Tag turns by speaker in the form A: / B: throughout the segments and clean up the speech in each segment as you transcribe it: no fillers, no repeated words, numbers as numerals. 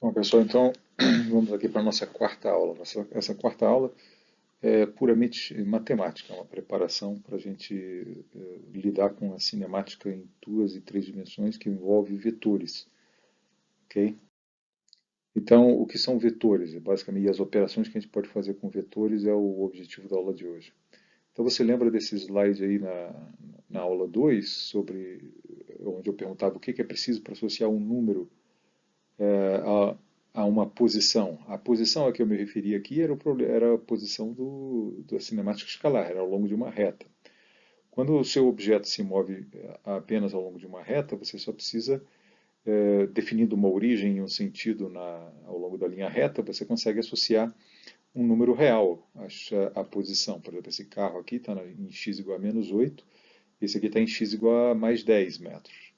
A: Bom, pessoal, então vamos aqui para a nossa quarta aula. Essa quarta aula é puramente matemática, é uma preparação para a gente lidar com a cinemática em duas e três dimensões que envolve vetores, ok? Então, o que são vetores? Basicamente, as operações que a gente pode fazer com vetores é o objetivo da aula de hoje. Então, você lembra desse slide aí na aula 2 sobre onde eu perguntava o que é preciso para associar um número a, a uma posição. A posição a que eu me referi aqui era a posição da cinemática escalar, era ao longo de uma reta. Quando o seu objeto se move apenas ao longo de uma reta, você só precisa, definindo uma origem e um sentido ao longo da linha reta, você consegue associar um número real à posição. Por exemplo, esse carro aqui está em x igual a menos 8, esse aqui está em x igual a mais 10 metros.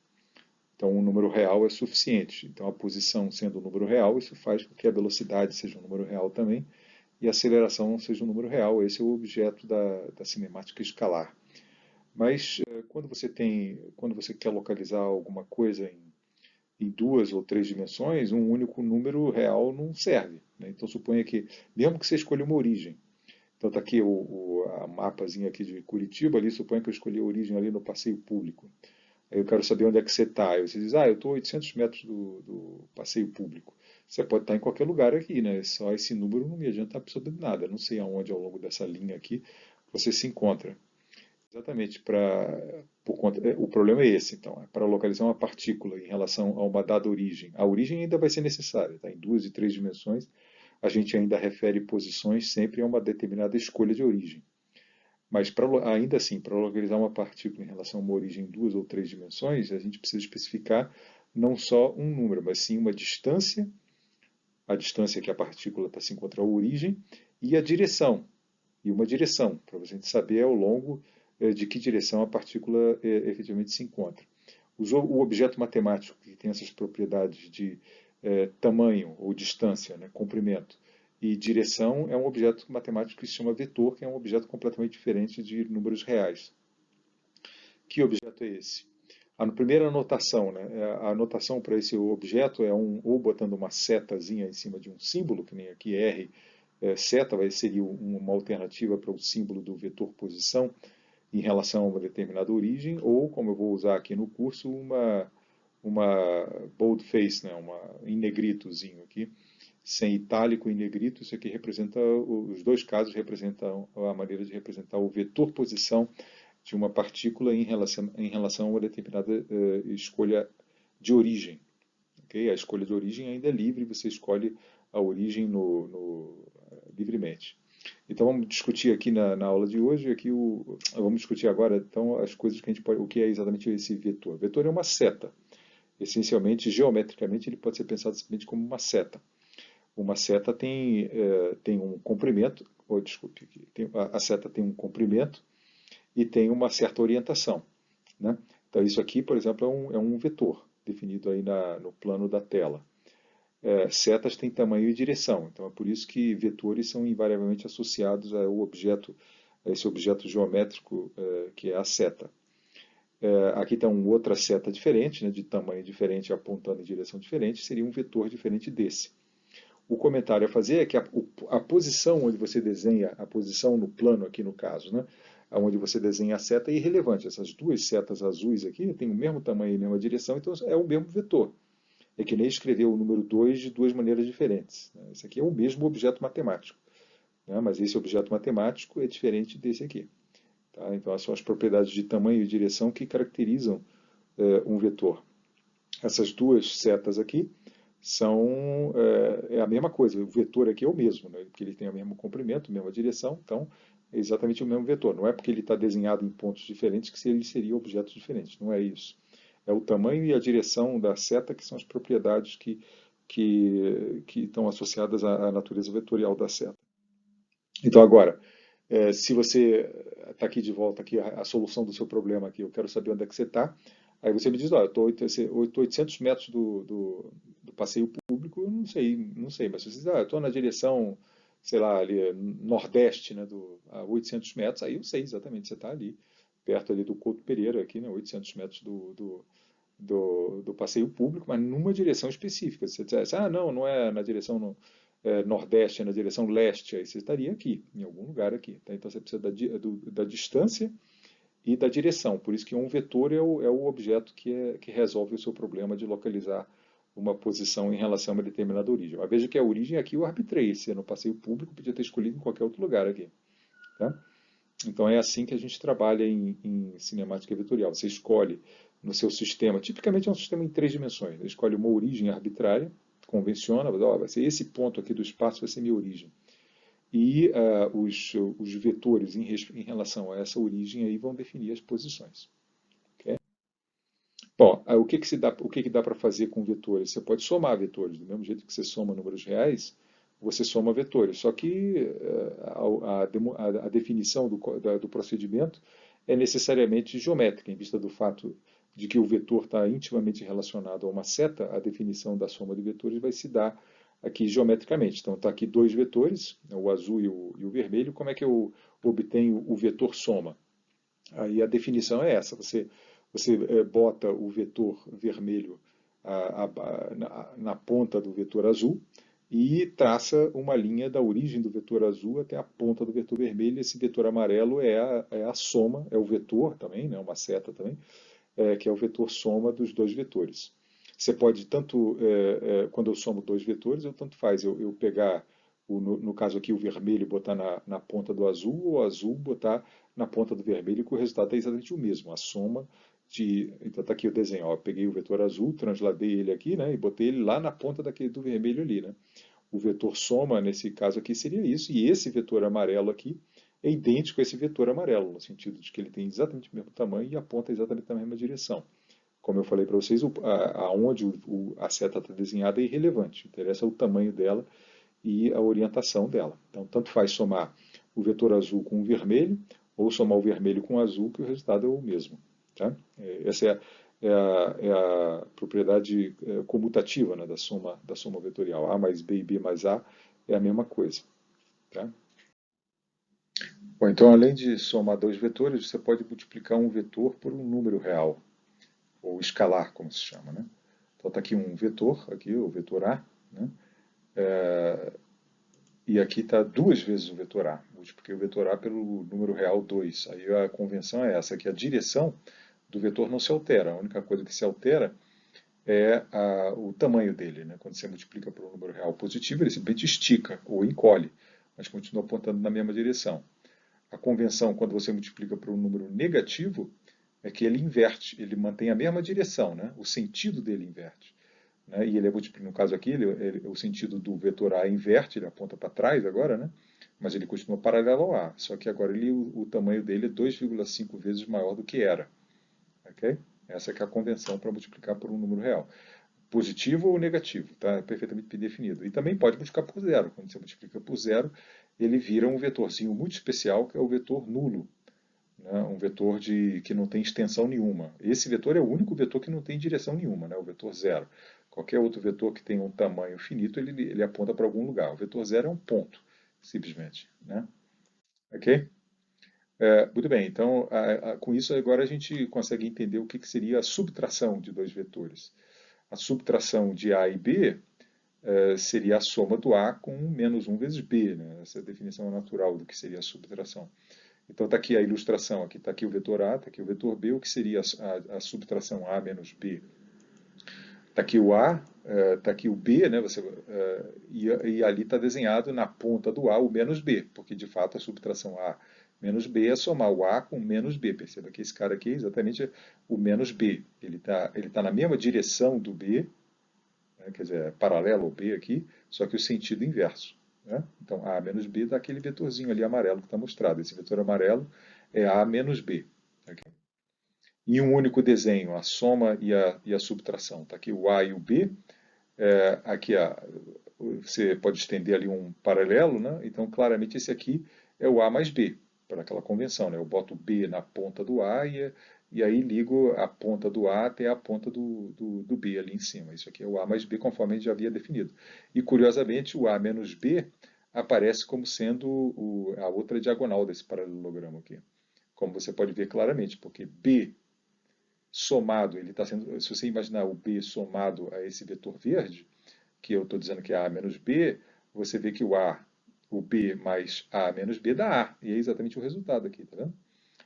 A: Então, um número real é suficiente. Então, a posição sendo um número real, isso faz com que a velocidade seja um número real também e a aceleração seja um número real. Esse é o objeto da cinemática escalar. Mas quando você quer localizar alguma coisa em duas ou três dimensões, um único número real não serve, né? Então, suponha que, mesmo que você escolha uma origem, então está aqui a mapazinha aqui de Curitiba, ali, suponha que eu escolhi a origem ali no passeio público. Aí eu quero saber onde é que você está. Aí você diz, eu estou a 800 metros do passeio público. Você pode estar em qualquer lugar aqui, né? Só esse número não me adianta absolutamente nada. Não sei aonde ao longo dessa linha aqui você se encontra. Exatamente, o problema é esse, então, é para localizar uma partícula em relação a uma dada origem. A origem ainda vai ser necessária, tá? Em duas e três dimensões, a gente ainda refere posições sempre a uma determinada escolha de origem. Mas ainda assim, para localizar uma partícula em relação a uma origem em duas ou três dimensões, a gente precisa especificar não só um número, mas sim uma distância, a distância que a partícula se encontra a origem, e a direção, e uma direção, para a gente saber ao longo de que direção a partícula efetivamente se encontra. O objeto matemático que tem essas propriedades de tamanho ou distância, né, comprimento e direção é um objeto matemático que se chama vetor, que é um objeto completamente diferente de números reais. Que objeto é esse? A primeira anotação, né? A anotação para esse objeto é ou botando uma setazinha em cima de um símbolo, que nem aqui R, seta seria uma alternativa para o símbolo do vetor posição em relação a uma determinada origem, ou, como eu vou usar aqui no curso, uma boldface, né? Em negritozinho aqui, sem itálico e negrito. Isso aqui representa, os dois casos representam a maneira de representar o vetor posição de uma partícula em relação a uma determinada escolha de origem. Okay? A escolha de origem ainda é livre, você escolhe a origem livremente. Então vamos discutir aqui na aula de hoje, vamos discutir agora então as coisas que a gente pode, o que é exatamente esse vetor. Vetor é uma seta. Essencialmente, geometricamente, ele pode ser pensado simplesmente como uma seta. Uma seta tem um comprimento, desculpe, a seta tem um comprimento e tem uma certa orientação, né? Então isso aqui, por exemplo, é um vetor definido aí no plano da tela. Setas têm tamanho e direção, então é por isso que vetores são invariavelmente associados a esse objeto geométrico que é a seta. Aqui está uma outra seta diferente, né, de tamanho diferente, apontando em direção diferente, seria um vetor diferente desse. O comentário a fazer é que a posição onde você desenha, a posição no plano aqui no caso, né, onde você desenha a seta é irrelevante. Essas duas setas azuis aqui têm o mesmo tamanho e a mesma direção, então é o mesmo vetor. É que nem escrever o número 2 de duas maneiras diferentes. Esse aqui é o mesmo objeto matemático, né, mas esse objeto matemático é diferente desse aqui. Tá? Então, são as propriedades de tamanho e direção que caracterizam um vetor. Essas duas setas aqui é a mesma coisa. O vetor aqui é o mesmo, né? Porque ele tem o mesmo comprimento, a mesma direção, então é exatamente o mesmo vetor. Não é porque ele está desenhado em pontos diferentes que ele seria objetos diferentes. Não é isso. É o tamanho e a direção da seta que são as propriedades que estão associadas à natureza vetorial da seta. Então agora, se você está aqui de volta, aqui, a solução do seu problema aqui, eu quero saber onde é que você está. Aí você me diz, eu estou 800 metros do passeio público, eu não sei, mas se você diz, eu estou na direção, sei lá, ali, nordeste, né, a 800 metros, aí eu sei exatamente, você está ali, perto ali do Couto Pereira, aqui, né, 800 metros do passeio público, mas numa direção específica. Se você dissesse, ah, não, não é na direção nordeste, é na direção leste, aí você estaria aqui, em algum lugar aqui. Tá? Então você precisa da distância e da direção. Por isso que um vetor é o objeto que resolve o seu problema de localizar uma posição em relação a uma determinada origem. Mas veja que a origem aqui eu arbitrei. Se é no passeio público, podia ter escolhido em qualquer outro lugar aqui. Tá? Então é assim que a gente trabalha em cinemática vetorial. Você escolhe no seu sistema, tipicamente é um sistema em três dimensões. Você escolhe uma origem arbitrária, convenciona, vai ser esse ponto aqui do espaço vai ser minha origem. E os vetores em relação a essa origem aí vão definir as posições. Ok? Bom, o que que dá para fazer com vetores? Você pode somar vetores, do mesmo jeito que você soma números reais, você soma vetores. Só que a definição do procedimento é necessariamente geométrica, em vista do fato de que o vetor está intimamente relacionado a uma seta, a definição da soma de vetores vai se dar aqui geometricamente. Então está aqui dois vetores, o azul e o vermelho. Como é que eu obtenho o vetor soma? Aí a definição é essa: você bota o vetor vermelho na ponta do vetor azul e traça uma linha da origem do vetor azul até a ponta do vetor vermelho. Esse vetor amarelo é a soma, é o vetor também, né, uma seta também, que é o vetor soma dos dois vetores. Você pode tanto, quando eu somo dois vetores, tanto faz eu pegar, no caso aqui, o vermelho botar na ponta do azul, ou o azul botar na ponta do vermelho, que o resultado é exatamente o mesmo, a soma de... Então está aqui o desenho, ó, eu peguei o vetor azul, transladei ele aqui, né, e botei ele lá na ponta do vermelho ali, né. O vetor soma, nesse caso aqui, seria isso, e esse vetor amarelo aqui é idêntico a esse vetor amarelo, no sentido de que ele tem exatamente o mesmo tamanho e aponta exatamente na mesma direção. Como eu falei para vocês, aonde a seta está desenhada é irrelevante. Interessa o tamanho dela e a orientação dela. Então, tanto faz somar o vetor azul com o vermelho ou somar o vermelho com o azul, que o resultado é o mesmo. Tá? Essa é a propriedade comutativa, né, da soma vetorial. A mais B e B mais A é a mesma coisa. Tá? Bom, então, além de somar dois vetores, você pode multiplicar um vetor por um número real, ou escalar, como se chama, né? Então está aqui um vetor, aqui o vetor A, né? E aqui está duas vezes o vetor A. Multipliquei o vetor A pelo número real 2. Aí a convenção é essa, que a direção do vetor não se altera. A única coisa que se altera é o tamanho dele, né? Quando você multiplica por um número real positivo, ele simplesmente estica ou encolhe, mas continua apontando na mesma direção. A convenção, quando você multiplica por um número negativo, é que ele inverte, ele mantém a mesma direção, né? O sentido dele inverte. Né? E ele no caso aqui, o sentido do vetor A inverte, ele aponta para trás agora, né? Mas ele continua paralelo ao A, só que agora o tamanho dele é 2,5 vezes maior do que era. Okay? Essa é a convenção para multiplicar por um número real. Positivo ou negativo, tá? É perfeitamente definido. E também pode multiplicar por zero. Quando você multiplica por zero, ele vira um vetorzinho muito especial, que é o vetor nulo, né? Um vetor que não tem extensão nenhuma. Esse vetor é o único vetor que não tem direção nenhuma, né? O vetor zero. Qualquer outro vetor que tenha um tamanho finito, ele aponta para algum lugar. O vetor zero é um ponto, simplesmente. Né? Ok? Muito bem, então com isso agora a gente consegue entender o que seria a subtração de dois vetores. A subtração de A e B seria a soma do A com menos 1 vezes B. Né? Essa é a definição natural do que seria a subtração. Então está aqui a ilustração, aqui está aqui o vetor A, está aqui o vetor B, o que seria a subtração A menos B. Está aqui o A, está aqui o B, né? E ali está desenhado na ponta do A o menos B, porque de fato a subtração A menos B é somar o A com menos B. Perceba que esse cara aqui é exatamente o menos B. Ele tá na mesma direção do B, né? Quer dizer, é paralelo ao B aqui, só que o sentido inverso. Né? Então A menos B dá aquele vetorzinho ali amarelo que está mostrado. Esse vetor amarelo é A menos B. Okay? Em um único desenho, a soma e a subtração. Está aqui o A e o B. Aqui você pode estender ali um paralelo, né? Então claramente esse aqui é o A mais B, para aquela convenção. Né? Eu boto o B na ponta do A e aí ligo a ponta do A até a ponta do B ali em cima. Isso aqui é o A mais B, conforme a gente já havia definido. E curiosamente o A menos B aparece como sendo a outra diagonal desse paralelogramo aqui. Como você pode ver claramente, porque B somado, ele está sendo, se você imaginar o B somado a esse vetor verde, que eu estou dizendo que é A menos B, você vê que o B mais A menos B dá A, e é exatamente o resultado aqui, tá vendo?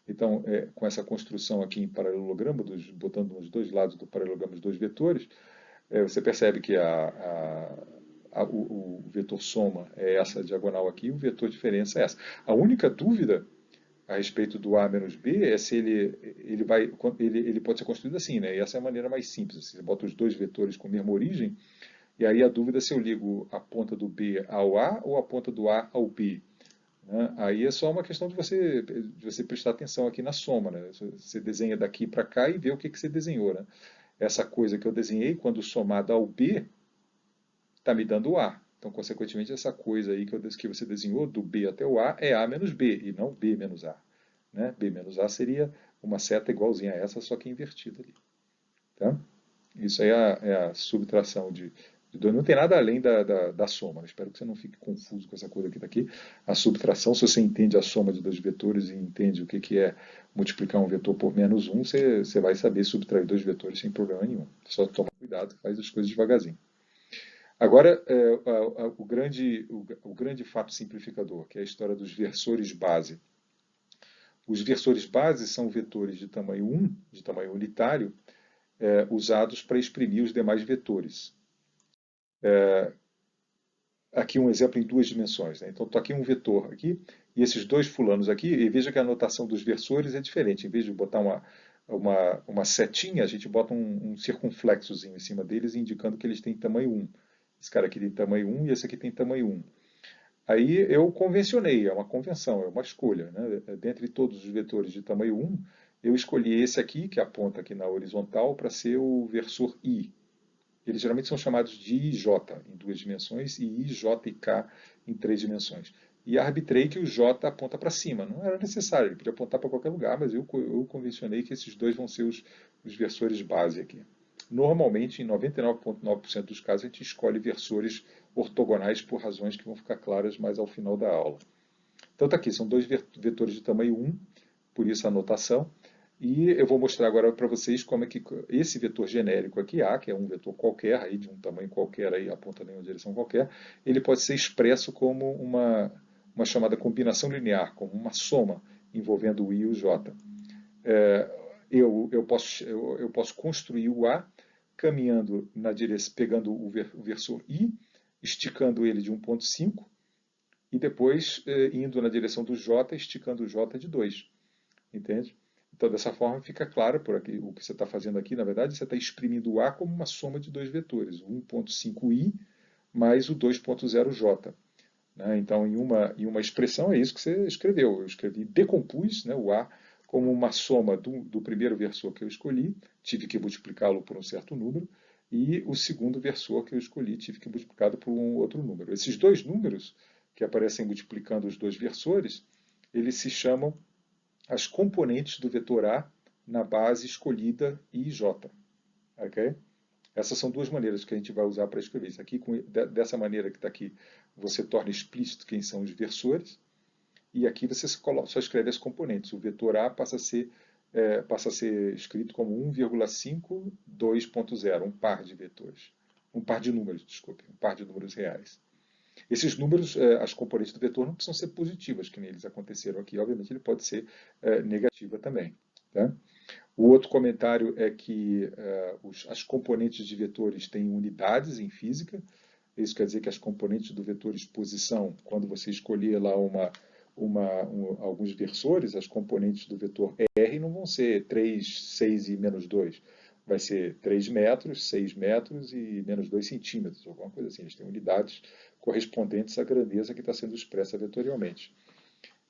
A: Então, com essa construção aqui em paralelogramo, botando nos dois lados do paralelogramo os dois vetores, você percebe que o vetor soma é essa diagonal aqui, e o vetor diferença é essa. A única dúvida a respeito do A menos B é se ele pode ser construído assim, né? E essa é a maneira mais simples. Você bota os dois vetores com a mesma origem, e aí a dúvida é se eu ligo a ponta do B ao A ou a ponta do A ao B. Né? Aí é só uma questão de você prestar atenção aqui na soma. Né? Você desenha daqui para cá e vê o que você desenhou. Né? Essa coisa que eu desenhei, quando somada ao B, está me dando o A. Então, consequentemente, essa coisa aí que você desenhou, do B até o A, é A menos B, e não B menos A. Né? B menos A seria uma seta igualzinha a essa, só que invertida ali. Tá? Isso aí é a subtração de 2. Não tem nada além da soma. Espero que você não fique confuso com essa coisa aqui daqui. A subtração, se você entende a soma de dois vetores e entende o que é multiplicar um vetor por menos um, você vai saber subtrair dois vetores sem problema nenhum. Só toma cuidado, faz as coisas devagarzinho. Agora, o grande fato simplificador, que é a história dos versores base. Os versores base são vetores de tamanho 1, de tamanho unitário, usados para exprimir os demais vetores. Aqui um exemplo em duas dimensões. Né? Então, estou aqui um vetor aqui, e esses dois fulanos aqui, e veja que a notação dos versores é diferente. Em vez de botar uma setinha, a gente bota um circunflexozinho em cima deles, indicando que eles têm tamanho 1. Esse cara aqui tem tamanho 1 e esse aqui tem tamanho 1. Aí eu convencionei, é uma convenção, é uma escolha. Né? Dentre todos os vetores de tamanho 1, eu escolhi esse aqui, que aponta aqui na horizontal, para ser o versor I. Eles geralmente são chamados de IJ em 2 dimensões e IJ e K em 3 dimensões. E arbitrei que o J aponta para cima. Não era necessário, ele podia apontar para qualquer lugar, mas eu convencionei que esses dois vão ser os versores base aqui. Normalmente, em 99,9% dos casos, a gente escolhe versores ortogonais por razões que vão ficar claras mais ao final da aula. Então está aqui, são dois vetores de tamanho 1, por isso a notação. E eu vou mostrar agora para vocês como é que esse vetor genérico aqui, A, que é um vetor qualquer, aí, de um tamanho qualquer, aí, apontando em uma direção qualquer, ele pode ser expresso como uma chamada combinação linear, como uma soma envolvendo o I e o J. Eu posso construir o A caminhando na direção, pegando o versor I, esticando ele de 1,5 e depois indo na direção do J, esticando o J de 2. Entende? Então, dessa forma, fica claro por aqui, o que você está fazendo aqui, na verdade, você está exprimindo o A como uma soma de dois vetores, o 1,5i mais o 2,0j. Né? Então, em uma expressão, é isso que você escreveu. Eu escrevi, decompus, né, o A como uma soma do primeiro versor que eu escolhi, tive que multiplicá-lo por um certo número, e o segundo versor que eu escolhi, tive que multiplicá-lo por um outro número. Esses dois números, que aparecem multiplicando os dois versores, eles se chamam as componentes do vetor A na base escolhida IJ. Okay? Essas são duas maneiras que a gente vai usar para escrever isso. Aqui, dessa maneira que está aqui, você torna explícito quem são os versores, e aqui você só escreve as componentes. O vetor A passa a ser escrito como 1,5, 2,0, um par de vetores. Um par de números, desculpe, um par de números reais. Esses números, as componentes do vetor não precisam ser positivas, que nem eles aconteceram aqui. Obviamente, ele pode ser negativa também. Tá? O outro comentário é que as componentes de vetores têm unidades em física. Isso quer dizer que as componentes do vetor exposição, quando você escolher lá alguns versores, as componentes do vetor R não vão ser 3, 6 e menos 2. Vai ser 3 metros, 6 metros e menos 2 centímetros, alguma coisa assim. Eles têm unidades correspondentes à grandeza que está sendo expressa vetorialmente.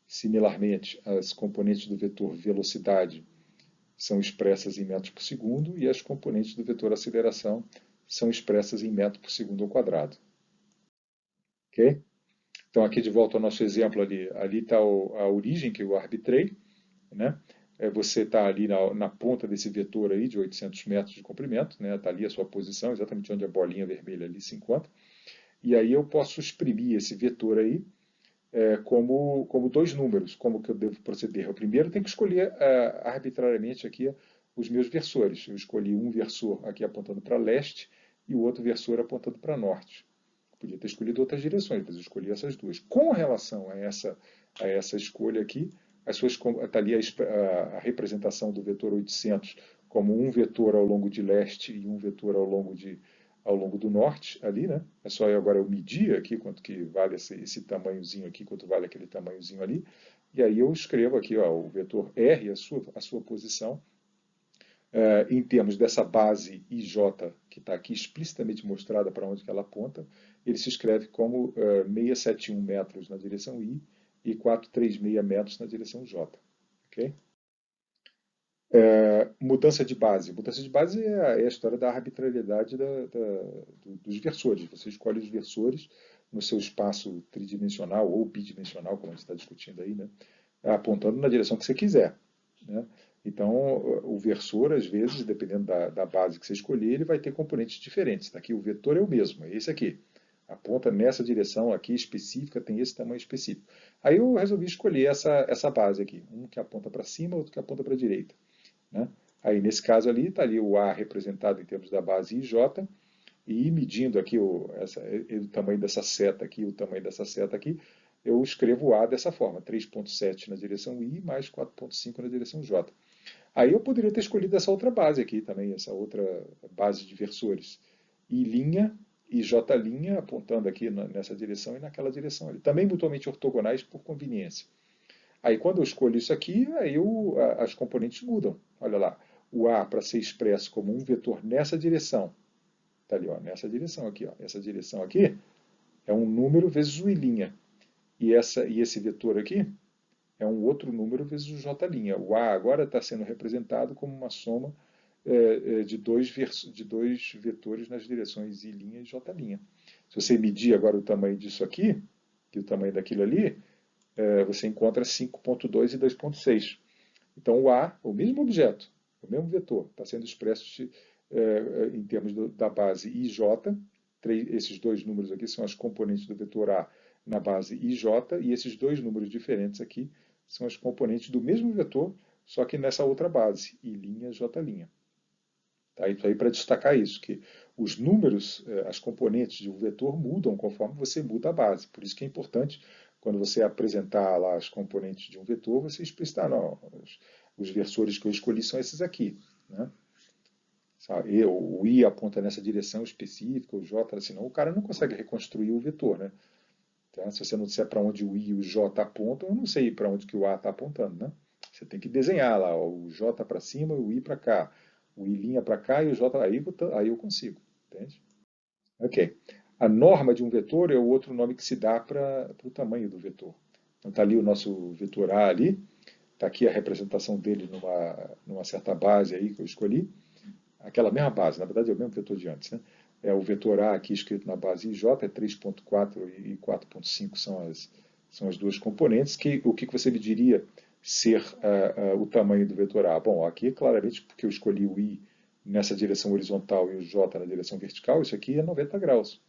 A: Similarmente, as componentes do vetor velocidade são expressas em metros por segundo e as componentes do vetor aceleração são expressas em metro por segundo ao quadrado. Ok? Então, aqui de volta ao nosso exemplo ali. Ali está a origem que eu arbitrei. Né? Você está ali na ponta desse vetor aí de 800 metros de comprimento. Está, né? Ali a sua posição, exatamente onde a bolinha vermelha ali se encontra. E aí eu posso exprimir esse vetor aí como dois números. Como que eu devo proceder? Eu primeiro tenho que escolher arbitrariamente aqui os meus versores. Eu escolhi um versor aqui apontando para leste e o outro versor apontando para norte. Podia ter escolhido outras direções, mas eu escolhi essas duas. Com relação a essa escolha aqui, está ali a representação do vetor 800 como um vetor ao longo de leste e um vetor ao longo do norte, ali, né? É só agora eu medir aqui quanto que vale esse tamanhozinho aqui, quanto vale aquele tamanhozinho ali, e aí eu escrevo aqui, ó, o vetor R, a sua posição, em termos dessa base IJ, que está aqui explicitamente mostrada para onde que ela aponta, ele se escreve como 671 metros na direção I e 436 metros na direção J. Okay? Mudança de base. Mudança de base é a história da arbitrariedade dos versores. Você escolhe os versores no seu espaço tridimensional ou bidimensional, como a gente está discutindo aí, né? Apontando na direção que você quiser. Né? Então, o versor, às vezes, dependendo da base que você escolher, ele vai ter componentes diferentes. Aqui o vetor é o mesmo, é esse aqui. Aponta nessa direção aqui específica, tem esse tamanho específico. Aí eu resolvi escolher essa base aqui. Um que aponta para cima, outro que aponta para a direita. Né? Aí, nesse caso ali, está ali o A representado em termos da base IJ, e medindo aqui o tamanho dessa seta aqui, o tamanho dessa seta aqui, eu escrevo o A dessa forma, 3.7 na direção I mais 4.5 na direção J. Aí eu poderia ter escolhido essa outra base aqui também, essa outra base de versores. I' e J' apontando aqui nessa direção e naquela direção. Também mutuamente ortogonais por conveniência. Aí quando eu escolho isso aqui, aí as componentes mudam. Olha lá, o A para ser expresso como um vetor nessa direção, está ali, ó, nessa direção aqui, ó, essa direção aqui é um número vezes o I'. E esse vetor aqui é um outro número vezes o J'. O A agora está sendo representado como uma soma de dois vetores nas direções I' e J'. Se você medir agora o tamanho disso aqui, e o tamanho daquilo ali, você encontra 5.2 e 2.6. Então o A, o mesmo objeto, o mesmo vetor, está sendo expresso em termos da base IJ. Esses dois números aqui são as componentes do vetor A na base IJ, e esses dois números diferentes aqui são as componentes do mesmo vetor, só que nessa outra base, I', J'. Tá? Isso aí para destacar isso, que os números, as componentes de um vetor mudam conforme você muda a base. Por isso que é importante, quando você apresentar lá as componentes de um vetor, você explicitar, não, os versores que eu escolhi são esses aqui. Né? O I aponta nessa direção específica, o J, senão o cara não consegue reconstruir o vetor. Né? Tá? Se você não disser para onde o I e o J apontam, eu não sei para onde que o A está apontando. Né? Você tem que desenhar lá, ó, o J para cima e o I para cá. O I' para cá e o J aí eu consigo. Entende? Ok. A norma de um vetor é o outro nome que se dá para o tamanho do vetor. Então está ali o nosso vetor A ali. Está aqui a representação dele numa certa base aí que eu escolhi. Aquela mesma base, na verdade é o mesmo vetor de antes. Né? É o vetor A aqui escrito na base IJ, é 3.4 e 4.5 são as duas componentes. O que você me diria ser o tamanho do vetor A? Bom, aqui é claramente porque eu escolhi o I nessa direção horizontal e o J na direção vertical, isso aqui é 90 graus.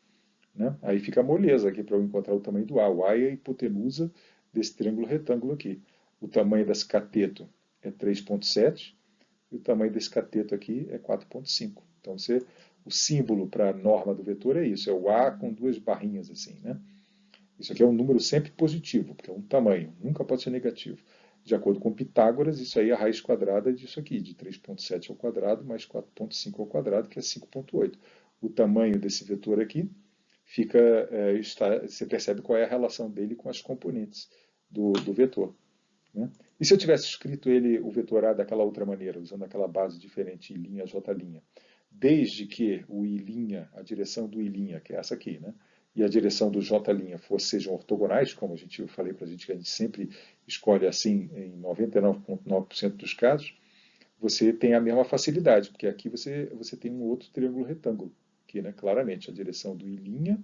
A: Né? Aí fica a moleza aqui para eu encontrar o tamanho do A. O A é a hipotenusa desse triângulo retângulo aqui. O tamanho desse cateto é 3.7 e o tamanho desse cateto aqui é 4.5. Então o símbolo para a norma do vetor é isso, é o A com duas barrinhas assim. Né? Isso aqui é um número sempre positivo, porque é um tamanho, nunca pode ser negativo. De acordo com Pitágoras, isso aí é a raiz quadrada disso aqui, de 3.7 ao quadrado mais 4.5 ao quadrado, que é 5.8. O tamanho desse vetor aqui você percebe qual é a relação dele com as componentes do vetor. Né? E se eu tivesse escrito o vetor A daquela outra maneira, usando aquela base diferente, I', J', desde que o I', a direção do I', que é essa aqui, né? E a direção do J' sejam ortogonais, como eu falei para a gente que a gente sempre escolhe assim em 99,9% dos casos, você tem a mesma facilidade, porque aqui você tem um outro triângulo retângulo, que né, claramente a direção do I'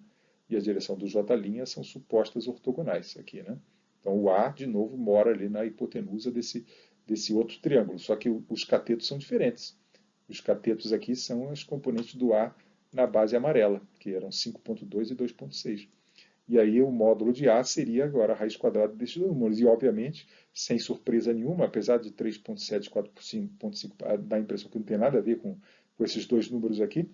A: e a direção do J' são supostas ortogonais aqui, né? Então o A, de novo, mora ali na hipotenusa desse outro triângulo, só que os catetos são diferentes. Os catetos aqui são as componentes do A na base amarela, que eram 5.2 e 2.6. E aí o módulo de A seria agora a raiz quadrada desses dois números. E, obviamente, sem surpresa nenhuma, apesar de 3,7 e 4,5 dar a impressão que não tem nada a ver com esses dois números aqui,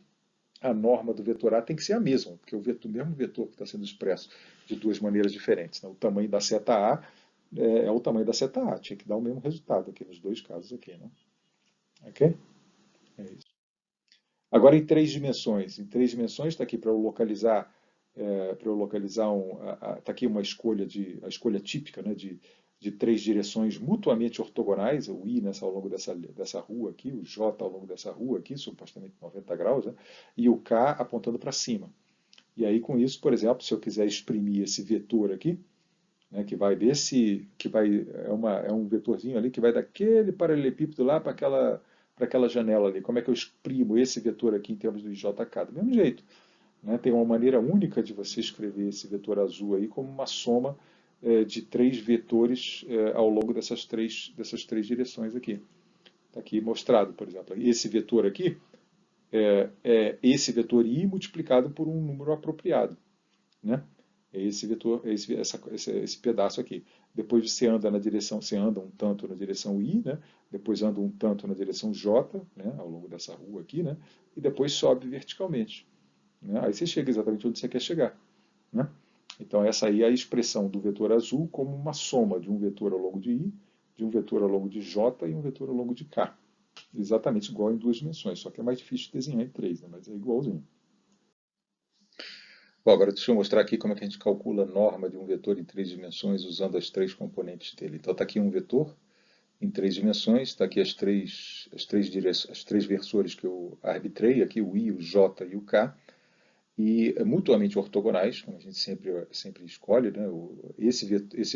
A: a norma do vetor A tem que ser a mesma, porque o mesmo vetor que está sendo expresso de duas maneiras diferentes, né? O tamanho da seta A é o tamanho da seta A, tinha que dar o mesmo resultado aqui nos dois casos aqui, né? Ok? É isso. Agora em três dimensões. Em três dimensões está aqui para eu localizar, está aqui uma escolha a escolha típica, né, de três direções mutuamente ortogonais, o I ao longo dessa rua aqui, o J ao longo dessa rua aqui, supostamente 90 graus, né, e o K apontando para cima. E aí com isso, por exemplo, se eu quiser exprimir esse vetor aqui, né, é um vetorzinho ali que vai daquele paralelepípedo lá para aquela janela ali. Como é que eu exprimo esse vetor aqui em termos do IJK? Do mesmo jeito, né? Tem uma maneira única de você escrever esse vetor azul aí como uma soma de três vetores ao longo dessas três direções aqui. Está aqui mostrado, por exemplo. Esse vetor aqui é esse vetor I multiplicado por um número apropriado, né? É esse vetor, esse pedaço aqui. Depois você anda você anda um tanto na direção I, né? Depois anda um tanto na direção J, né? Ao longo dessa rua aqui, né? E depois sobe verticalmente, né? Aí você chega exatamente onde você quer chegar, né? Então essa aí é a expressão do vetor azul como uma soma de um vetor ao longo de I, de um vetor ao longo de J e um vetor ao longo de K. Exatamente igual em duas dimensões, só que é mais difícil de desenhar em três, né? Mas é igualzinho. Bom, agora deixa eu mostrar aqui como é que a gente calcula a norma de um vetor em três dimensões usando as três componentes dele. Então está aqui um vetor em três dimensões, está aqui as três versores que eu arbitrei, aqui o I, o J e o K, e mutuamente ortogonais, como a gente sempre escolhe, né?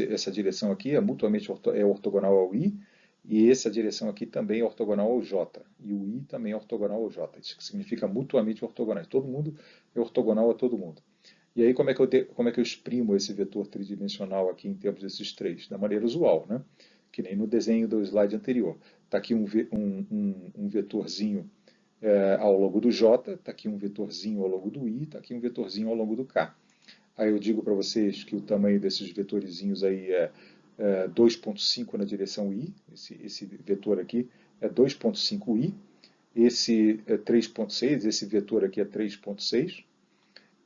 A: Essa direção aqui é mutuamente ortogonal ao I, e essa direção aqui também é ortogonal ao J, e o I também é ortogonal ao J. Isso significa mutuamente ortogonais. Todo mundo é ortogonal a todo mundo. E aí como é que eu exprimo esse vetor tridimensional aqui em termos desses três? Da maneira usual, né? Que nem no desenho do slide anterior. Está aqui um vetorzinho ao longo do J, está aqui um vetorzinho ao longo do I, está aqui um vetorzinho ao longo do K. Aí eu digo para vocês que o tamanho desses vetorzinhos aí é 2,5 na direção I, esse vetor aqui é 2,5 I, esse é 3,6, esse vetor aqui é 3,6,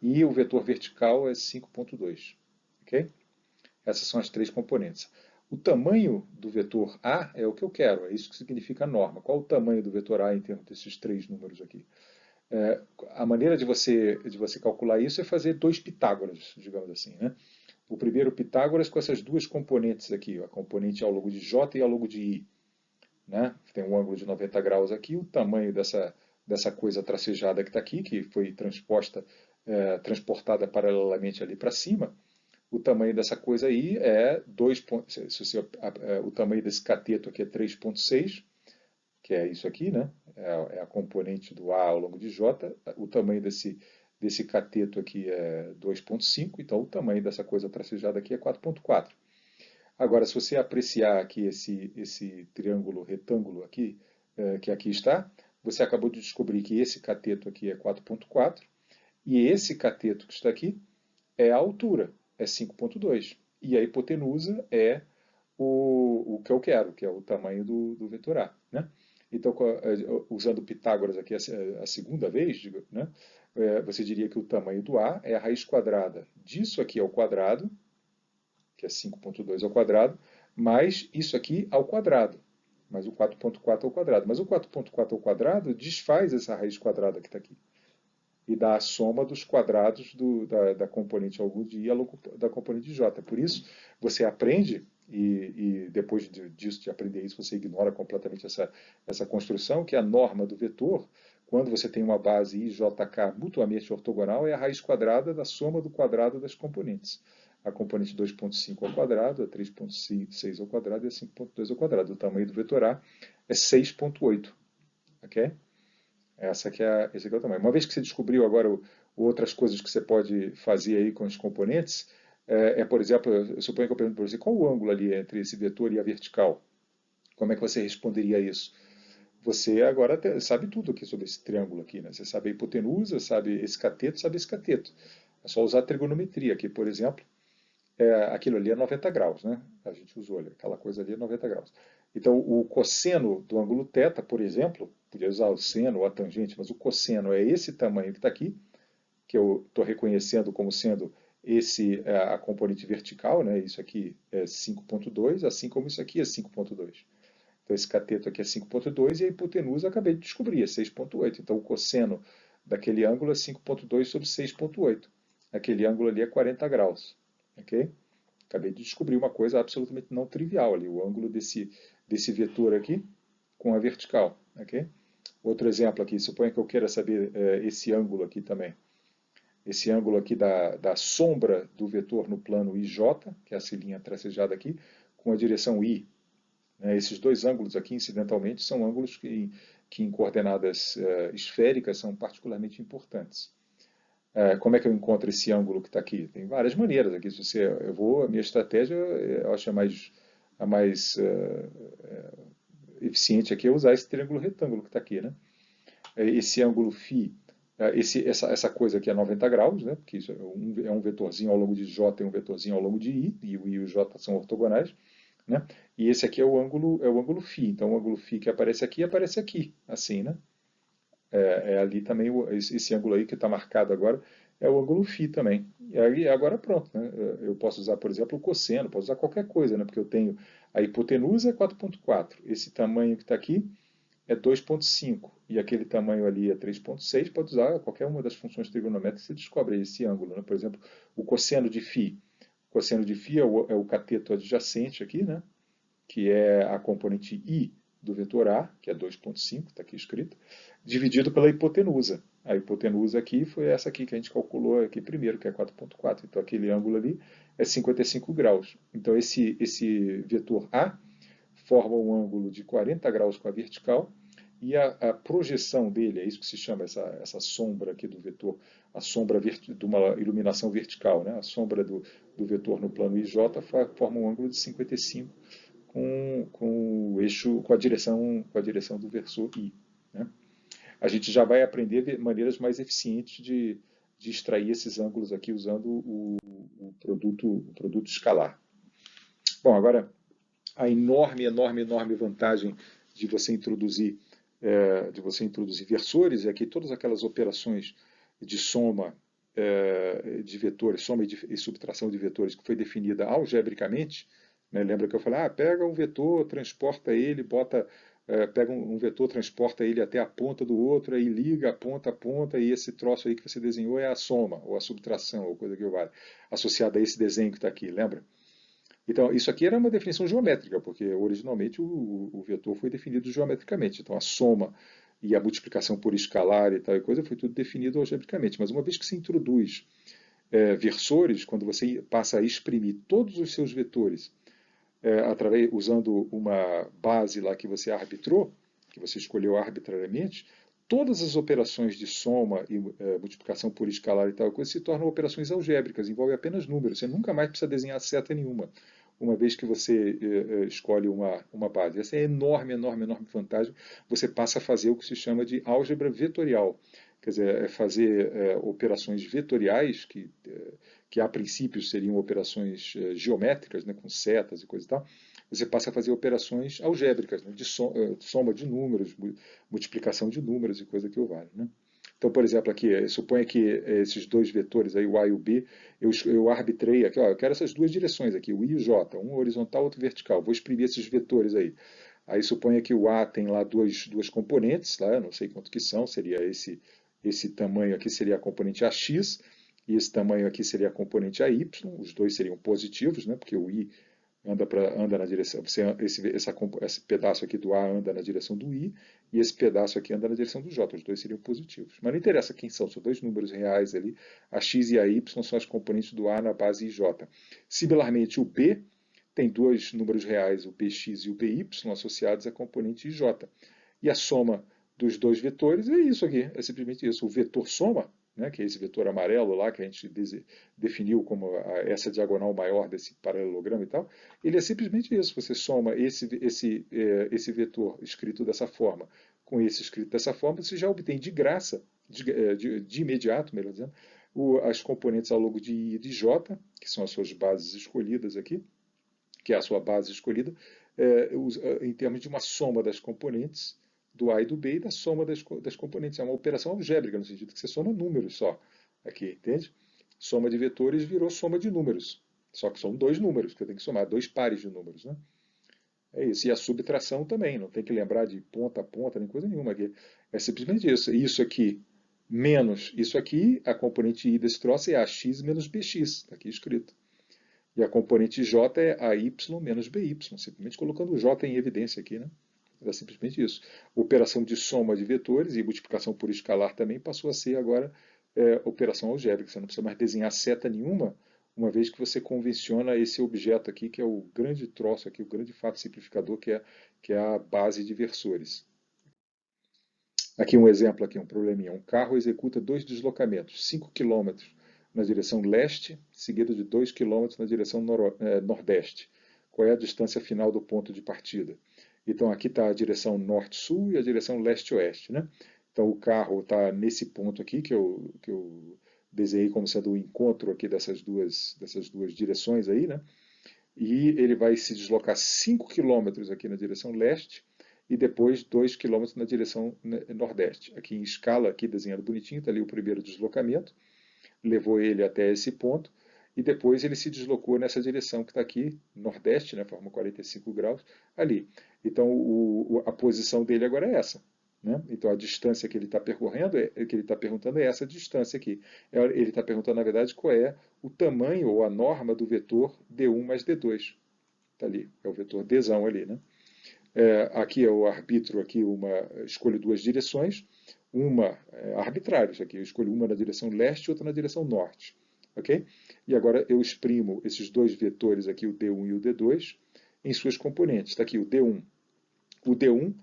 A: e o vetor vertical é 5,2. Okay? Essas são as três componentes. O tamanho do vetor A é o que eu quero, é isso que significa a norma. Qual o tamanho do vetor A em termos desses três números aqui? A maneira de você calcular isso é fazer dois Pitágoras, digamos assim, né? O primeiro Pitágoras com essas duas componentes aqui, a componente ao longo de J e ao longo de I. Né? Tem um ângulo de 90 graus aqui, o tamanho dessa coisa tracejada que está aqui, que foi transportada paralelamente ali para cima, o tamanho dessa coisa aí é 2. O tamanho desse cateto aqui é 3,6, que é isso aqui, né? É a componente do A ao longo de J. O tamanho desse cateto aqui é 2,5, então o tamanho dessa coisa tracejada aqui é 4,4. Agora, se você apreciar aqui esse triângulo retângulo aqui, que aqui está, você acabou de descobrir que esse cateto aqui é 4,4 e esse cateto que está aqui é a altura, é 5,2. E a hipotenusa é o que eu quero, que é o tamanho do vetor A. Né? Então, usando Pitágoras aqui a segunda vez, né, você diria que o tamanho do A é a raiz quadrada disso aqui ao quadrado, que é 5,2 ao quadrado, mais isso aqui ao quadrado, mais o 4,4 ao quadrado. Mas o 4,4 ao quadrado desfaz essa raiz quadrada que está aqui e dá a soma dos quadrados da componente ao longo de I da componente J. Por isso, você aprende, e depois de aprender isso, você ignora completamente essa construção, que a norma do vetor, quando você tem uma base IJK mutuamente ortogonal, é a raiz quadrada da soma do quadrado das componentes. A componente 2,5 ao quadrado, a 3,6 ao quadrado e a 5,2 ao quadrado. O tamanho do vetor A é 6,8. Ok? Esse aqui é o tamanho. Uma vez que você descobriu agora outras coisas que você pode fazer aí com os componentes, por exemplo, eu suponho que eu pergunto para você, qual o ângulo ali entre esse vetor e a vertical? Como é que você responderia a isso? Você agora sabe tudo aqui sobre esse triângulo aqui, né? Você sabe a hipotenusa, sabe esse cateto, sabe esse cateto. É só usar a trigonometria. Aqui, por exemplo, aquilo ali é 90 graus, né? A gente usou ali, aquela coisa ali é 90 graus. Então, o cosseno do ângulo θ, por exemplo, podia usar o seno ou a tangente, mas o cosseno é esse tamanho que está aqui, que eu estou reconhecendo como sendo a componente vertical, né? Isso aqui é 5,2, assim como isso aqui é 5,2. Então, esse cateto aqui é 5,2 e a hipotenusa eu acabei de descobrir, é 6,8. Então, o cosseno daquele ângulo é 5,2 sobre 6,8. Aquele ângulo ali é 40 graus. Ok? Acabei de descobrir uma coisa absolutamente não trivial ali, o ângulo desse vetor aqui com a vertical. Ok? Outro exemplo aqui, suponha que eu queira saber esse ângulo aqui também. Esse ângulo aqui da sombra do vetor no plano IJ, que é essa linha tracejada aqui, com a direção I. Esses dois ângulos aqui, incidentalmente, são ângulos que em coordenadas esféricas são particularmente importantes. Como é que eu encontro esse ângulo que está aqui? Tem várias maneiras aqui. A minha estratégia, eu acho a mais eficiente aqui é usar esse triângulo retângulo que está aqui, né? Esse ângulo φ, essa coisa aqui é 90 graus, né? Porque isso é um vetorzinho ao longo de J e um vetorzinho ao longo de I, e o I e o J são ortogonais, né? E esse aqui é o ângulo φ. Então o ângulo φ que aparece aqui, assim, né? Ali também, esse ângulo aí que está marcado agora, é o ângulo φ também. E aí, agora pronto, né? Eu posso usar, por exemplo, o cosseno, posso usar qualquer coisa, né? Porque eu tenho a hipotenusa é 4,4. Esse tamanho que está aqui é 2,5. E aquele tamanho ali é 3,6. Pode usar qualquer uma das funções trigonométricas e você descobre esse ângulo, né? Por exemplo, o cosseno de φ. O cosseno de φ é o cateto adjacente aqui, né? Que é a componente I do vetor A, que é 2,5, está aqui escrito, dividido pela hipotenusa. A hipotenusa aqui foi essa aqui que a gente calculou aqui primeiro, que é 4,4. Então aquele ângulo ali é 55 graus. Então esse vetor A forma um ângulo de 40 graus com a vertical e a projeção dele, é isso que se chama essa sombra aqui do vetor, a sombra de uma iluminação vertical, né? A sombra do vetor no plano IJ forma um ângulo de 55 com o eixo, com a direção do versor I. Né? A gente já vai aprender maneiras mais eficientes de extrair esses ângulos aqui usando o produto escalar. Bom, agora a enorme vantagem de você introduzir versores é que todas aquelas operações de soma de vetores, soma e subtração de vetores que foi definida algebricamente, né? Lembra que eu falei, pega um vetor, transporta ele, pega um vetor, transporta ele até a ponta do outro, aí liga a ponta, e esse troço aí que você desenhou é a soma, ou a subtração, ou coisa que vale, associada a esse desenho que está aqui, lembra? Então, isso aqui era uma definição geométrica, porque originalmente o vetor foi definido geometricamente. Então, a soma e a multiplicação por escalar e tal e coisa foi tudo definido algebricamente. Mas uma vez que se introduz versores, quando você passa a exprimir todos os seus vetores usando uma base lá que você arbitrou, que você escolheu arbitrariamente, todas as operações de soma e multiplicação por escalar e tal coisa se tornam operações algébricas, envolve apenas números. Você nunca mais precisa desenhar seta nenhuma, uma vez que você escolhe uma base. Essa é a enorme vantagem. Você passa a fazer o que se chama de álgebra vetorial. Quer dizer, fazer operações vetoriais, que a princípio seriam operações geométricas, né, com setas e coisa e tal. Você passa a fazer operações algébricas, né, de soma de números, multiplicação de números e coisa que o vale. Né? Então, por exemplo, aqui, suponha que esses dois vetores, aí, o A e o B, eu arbitrei aqui, eu quero essas duas direções aqui, o I e o J, um horizontal, outro vertical. Vou exprimir esses vetores aí. Aí suponha que o A tem lá duas componentes, lá, eu não sei quanto que são, seria esse tamanho aqui seria a componente AX, e esse tamanho aqui seria a componente AY, os dois seriam positivos, né, porque o I anda na direção, esse pedaço aqui do A anda na direção do I, e esse pedaço aqui anda na direção do J, os dois seriam positivos. Mas não interessa quem são dois números reais ali, a X e a Y são as componentes do A na base IJ. Similarmente, o B tem dois números reais, o BX e o BY, associados à componente IJ. E a soma dos dois vetores é isso aqui, é simplesmente isso. O vetor soma, né, que é esse vetor amarelo lá que a gente definiu como essa diagonal maior desse paralelogramo e tal, ele é simplesmente isso. Você soma esse vetor escrito dessa forma com esse escrito dessa forma, você já obtém de graça, de imediato, melhor dizendo, as componentes ao longo de I e de J, que são as suas bases escolhidas aqui, que é a sua base escolhida, em termos de uma soma das componentes do A e do B e da soma das componentes. É uma operação algébrica, no sentido que você soma números só, aqui, entende? Soma de vetores virou soma de números. Só que são dois números que eu tenho que somar, dois pares de números, né? É isso. E a subtração também, não tem que lembrar de ponta a ponta, nem coisa nenhuma aqui. É simplesmente isso. Isso aqui menos isso aqui, a componente I desse troço é AX menos BX, está aqui escrito. E a componente J é AY menos BY, simplesmente colocando o J em evidência aqui, né? Era simplesmente isso. Operação de soma de vetores e multiplicação por escalar também passou a ser agora operação algébrica. Você não precisa mais desenhar seta nenhuma, uma vez que você convenciona esse objeto aqui, que é o grande troço aqui, o grande fato simplificador, que é a base de versores. Aqui um exemplo, aqui um probleminha. Um carro executa dois deslocamentos, 5 km na direção leste, seguido de 2 km na direção nordeste. Qual é a distância final do ponto de partida? Então aqui está a direção norte-sul e a direção leste-oeste, né? Então o carro está nesse ponto aqui que eu desenhei como sendo o encontro aqui dessas duas direções aí, né? E ele vai se deslocar 5 km aqui na direção leste e depois 2 km na direção nordeste. Aqui em escala, aqui desenhado bonitinho, está ali o primeiro deslocamento, levou ele até esse ponto, e depois ele se deslocou nessa direção que está aqui, nordeste, né, forma 45 graus, ali. Então a posição dele agora é essa. Né? Então a distância que ele está percorrendo, que ele está perguntando é essa distância aqui. Ele está perguntando, na verdade, qual é o tamanho ou a norma do vetor D1 mais D2. Está ali, é o vetor Dzão ali. Né? Aqui é o arbítrio, aqui escolho duas direções, uma arbitrária, isso aqui, eu escolho uma na direção leste e outra na direção norte. Ok? E agora eu exprimo esses dois vetores aqui, o D1 e o D2, em suas componentes. Está aqui o D1. O D1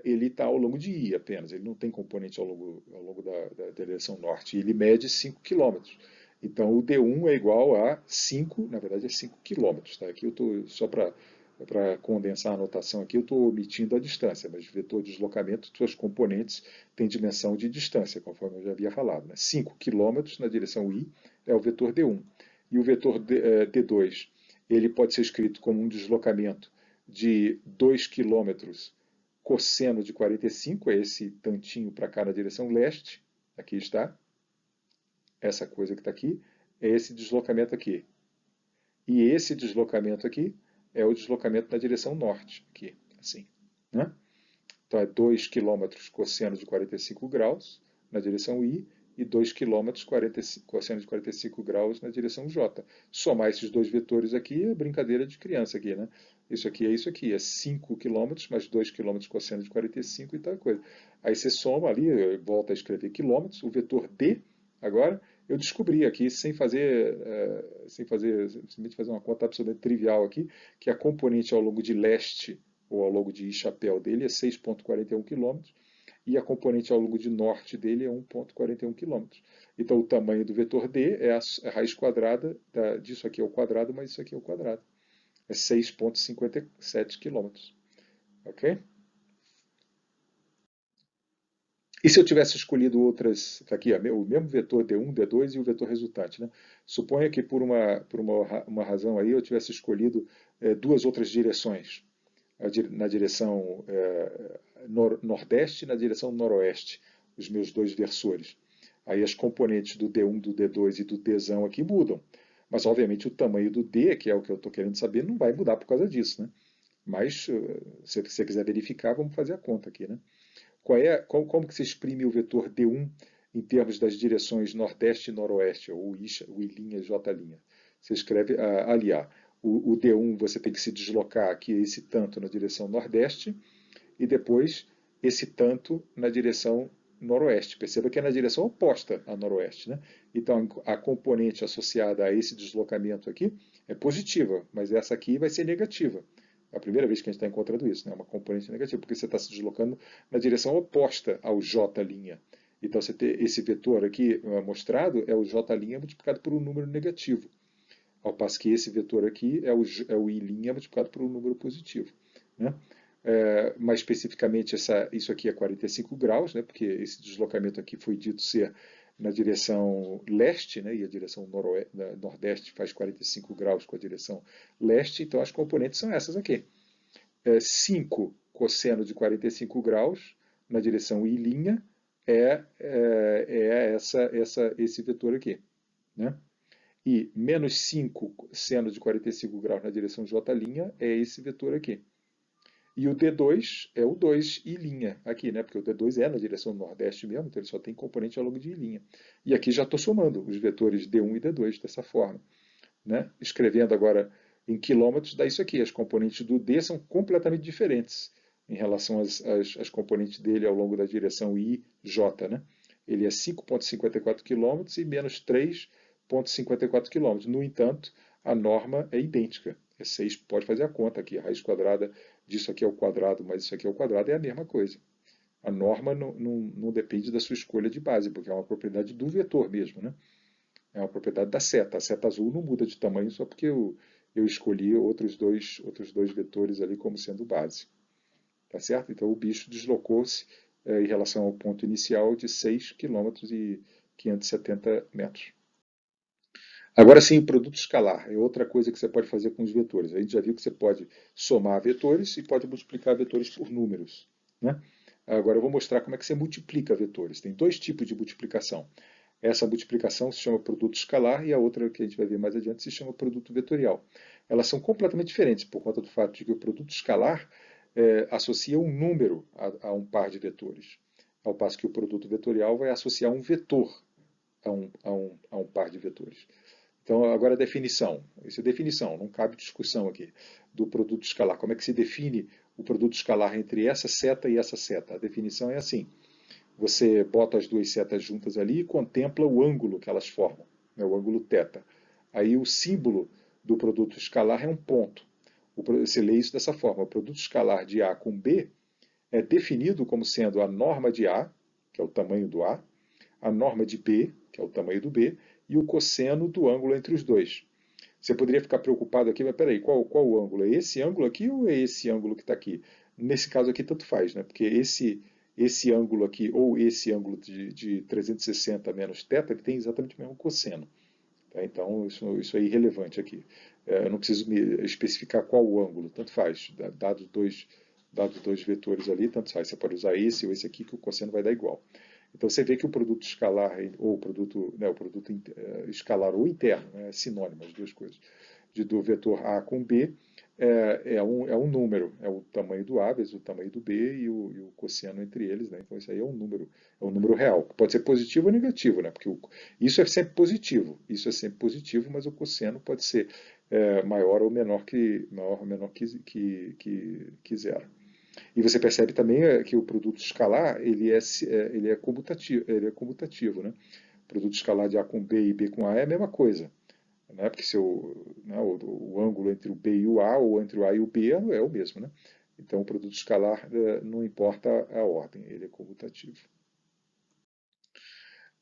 A: ele está ao longo de I apenas, ele não tem componente ao longo da direção norte, ele mede 5 km. Então o D1 é igual a 5, na verdade é 5 km. Tá? Aqui eu estou, só para condensar a anotação aqui, eu estou omitindo a distância, mas vetor de deslocamento, suas componentes têm dimensão de distância, conforme eu já havia falado. Né? 5 km na direção I é o vetor D1. E o vetor D2, ele pode ser escrito como um deslocamento de 2 km cosseno de 45, é esse tantinho para cá na direção leste, aqui está, essa coisa que está aqui, é esse deslocamento aqui. E esse deslocamento aqui é o deslocamento na direção norte, aqui, assim. Né? Então é 2 km cosseno de 45 graus na direção I e 2 km cosseno de 45 graus na direção J. Somar esses dois vetores aqui é brincadeira de criança aqui, né? Isso aqui, é 5 km mais 2 km cosseno de 45 e tal coisa. Aí você soma ali, volta a escrever quilômetros, o vetor D, agora, eu descobri aqui, simplesmente fazer uma conta absolutamente trivial aqui, que a componente ao longo de leste, ou ao longo de I chapéu dele, é 6,41 km, e a componente ao longo de norte dele é 1,41 km. Então o tamanho do vetor D é a raiz quadrada disso aqui ao quadrado, mas isso aqui ao quadrado. É 6,57 km. Ok? E se eu tivesse escolhido outras, tá aqui, o mesmo vetor D1, D2 e o vetor resultante, né? Suponha que por uma razão aí eu tivesse escolhido duas outras direções, na direção nordeste e na direção noroeste, os meus dois versores. Aí as componentes do D1, do D2 e do Dzão aqui mudam. Mas, obviamente, o tamanho do D, que é o que eu estou querendo saber, não vai mudar por causa disso. Né? Mas, se você quiser verificar, vamos fazer a conta aqui. Né? Como que se exprime o vetor D1 em termos das direções nordeste e noroeste, ou I', J'? Você escreve ali, o D1 você tem que se deslocar aqui esse tanto na direção nordeste e depois esse tanto na direção noroeste. Perceba que é na direção oposta a noroeste. Né? Então a componente associada a esse deslocamento aqui é positiva, mas essa aqui vai ser negativa. É a primeira vez que a gente está encontrando isso, né? Uma componente negativa, porque você está se deslocando na direção oposta ao J'. Então você tem esse vetor aqui mostrado é o J' multiplicado por um número negativo. Ao passo que esse vetor aqui é o I' multiplicado por um número positivo. Né? Mais especificamente, isso aqui é 45 graus, né? Porque esse deslocamento aqui foi dito ser na direção leste, né, e a direção nordeste faz 45 graus com a direção leste, então as componentes são essas aqui. 5 cosseno de 45 graus na direção I' é esse vetor aqui. Né? E menos 5 seno de 45 graus na direção J' é esse vetor aqui. E o D2 é o 2I' aqui, né? Porque o D2 é na direção nordeste mesmo, então ele só tem componente ao longo de I'. E aqui já estou somando os vetores D1 e D2 dessa forma. Né? Escrevendo agora em quilômetros, dá isso aqui. As componentes do D são completamente diferentes em relação às componentes dele ao longo da direção IJ. Né? Ele é 5,54 km e menos 3,54 km. No entanto, a norma é idêntica. É 6, pode fazer a conta aqui. A raiz quadrada disso aqui é o quadrado, mas isso aqui é o quadrado, é a mesma coisa. A norma não depende da sua escolha de base, porque é uma propriedade do vetor mesmo. Né? É uma propriedade da seta. A seta azul não muda de tamanho só porque eu escolhi outros dois vetores ali como sendo base. Tá certo? Então o bicho deslocou-se em relação ao ponto inicial de 6 km e 570 metros. Agora sim, o produto escalar é outra coisa que você pode fazer com os vetores. A gente já viu que você pode somar vetores e pode multiplicar vetores por números. Né? Agora eu vou mostrar como é que você multiplica vetores. Tem dois tipos de multiplicação. Essa multiplicação se chama produto escalar e a outra que a gente vai ver mais adiante se chama produto vetorial. Elas são completamente diferentes por conta do fato de que o produto escalar associa um número a um par de vetores, ao passo que o produto vetorial vai associar um vetor a um par de vetores. Então, agora a definição. Isso é definição, não cabe discussão aqui do produto escalar. Como é que se define o produto escalar entre essa seta e essa seta? A definição é assim. Você bota as duas setas juntas ali e contempla o ângulo que elas formam, né, o ângulo θ. Aí o símbolo do produto escalar é um ponto. Você lê isso dessa forma. O produto escalar de A com B é definido como sendo a norma de A, que é o tamanho do a norma de B, que é o tamanho do B, e o cosseno do ângulo entre os dois. Você poderia ficar preocupado aqui, mas peraí, qual o ângulo? É esse ângulo aqui ou é esse ângulo que está aqui? Nesse caso aqui, tanto faz, né? Porque esse ângulo aqui, ou esse ângulo de 360 menos θ, ele tem exatamente o mesmo cosseno. Tá? Então, isso é irrelevante aqui. Eu não preciso me especificar qual o ângulo, tanto faz. Dados dois vetores ali, tanto faz. Você pode usar esse ou esse aqui, que o cosseno vai dar igual. Então você vê que o produto escalar, ou o produto escalar ou interno, né, é sinônimo, as duas coisas, do vetor A com B, é um número, é o tamanho do A vezes o tamanho do B e o cosseno entre eles. Né? Então isso aí é um número real. Pode ser positivo ou negativo, né? Porque isso é sempre positivo, mas o cosseno pode ser maior ou menor que zero. E você percebe também que o produto escalar ele é comutativo. Né? O produto escalar de A com B e B com A é a mesma coisa. Né? Porque o ângulo entre o B e o A, ou entre o A e o B, é o mesmo. Né? Então o produto escalar não importa a ordem, ele é comutativo.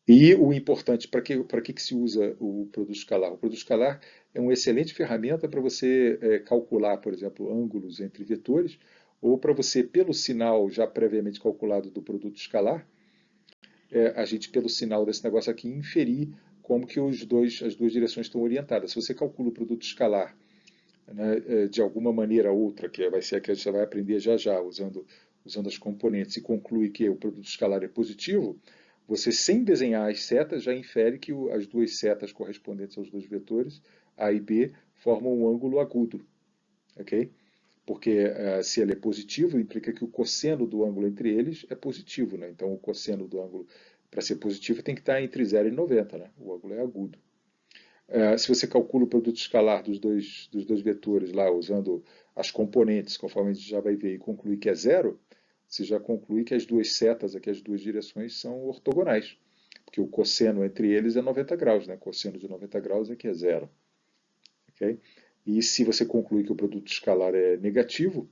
A: E o importante, para que se usa o produto escalar? O produto escalar é uma excelente ferramenta para você calcular, por exemplo, ângulos entre vetores, ou para você, pelo sinal já previamente calculado do produto escalar, a gente, pelo sinal desse negócio aqui, inferir como que as duas direções estão orientadas. Se você calcula o produto escalar, né, de alguma maneira ou outra, que vai ser a que você vai aprender já já, usando as componentes, e conclui que o produto escalar é positivo, você, sem desenhar as setas, já infere que as duas setas correspondentes aos dois vetores, A e B, formam um ângulo agudo. Okay? Porque se ele é positivo, implica que o cosseno do ângulo entre eles é positivo. Né? Então o cosseno do ângulo, para ser positivo, tem que estar entre 0 e 90. Né? O ângulo é agudo. Se você calcula o produto escalar dos dois vetores lá, usando as componentes, conforme a gente já vai ver, e concluir que é zero, você já conclui que as duas setas aqui, as duas direções, são ortogonais. Porque o cosseno entre eles é 90 graus. Né? O cosseno de 90 graus aqui é zero. Okay? E se você conclui que o produto escalar é negativo,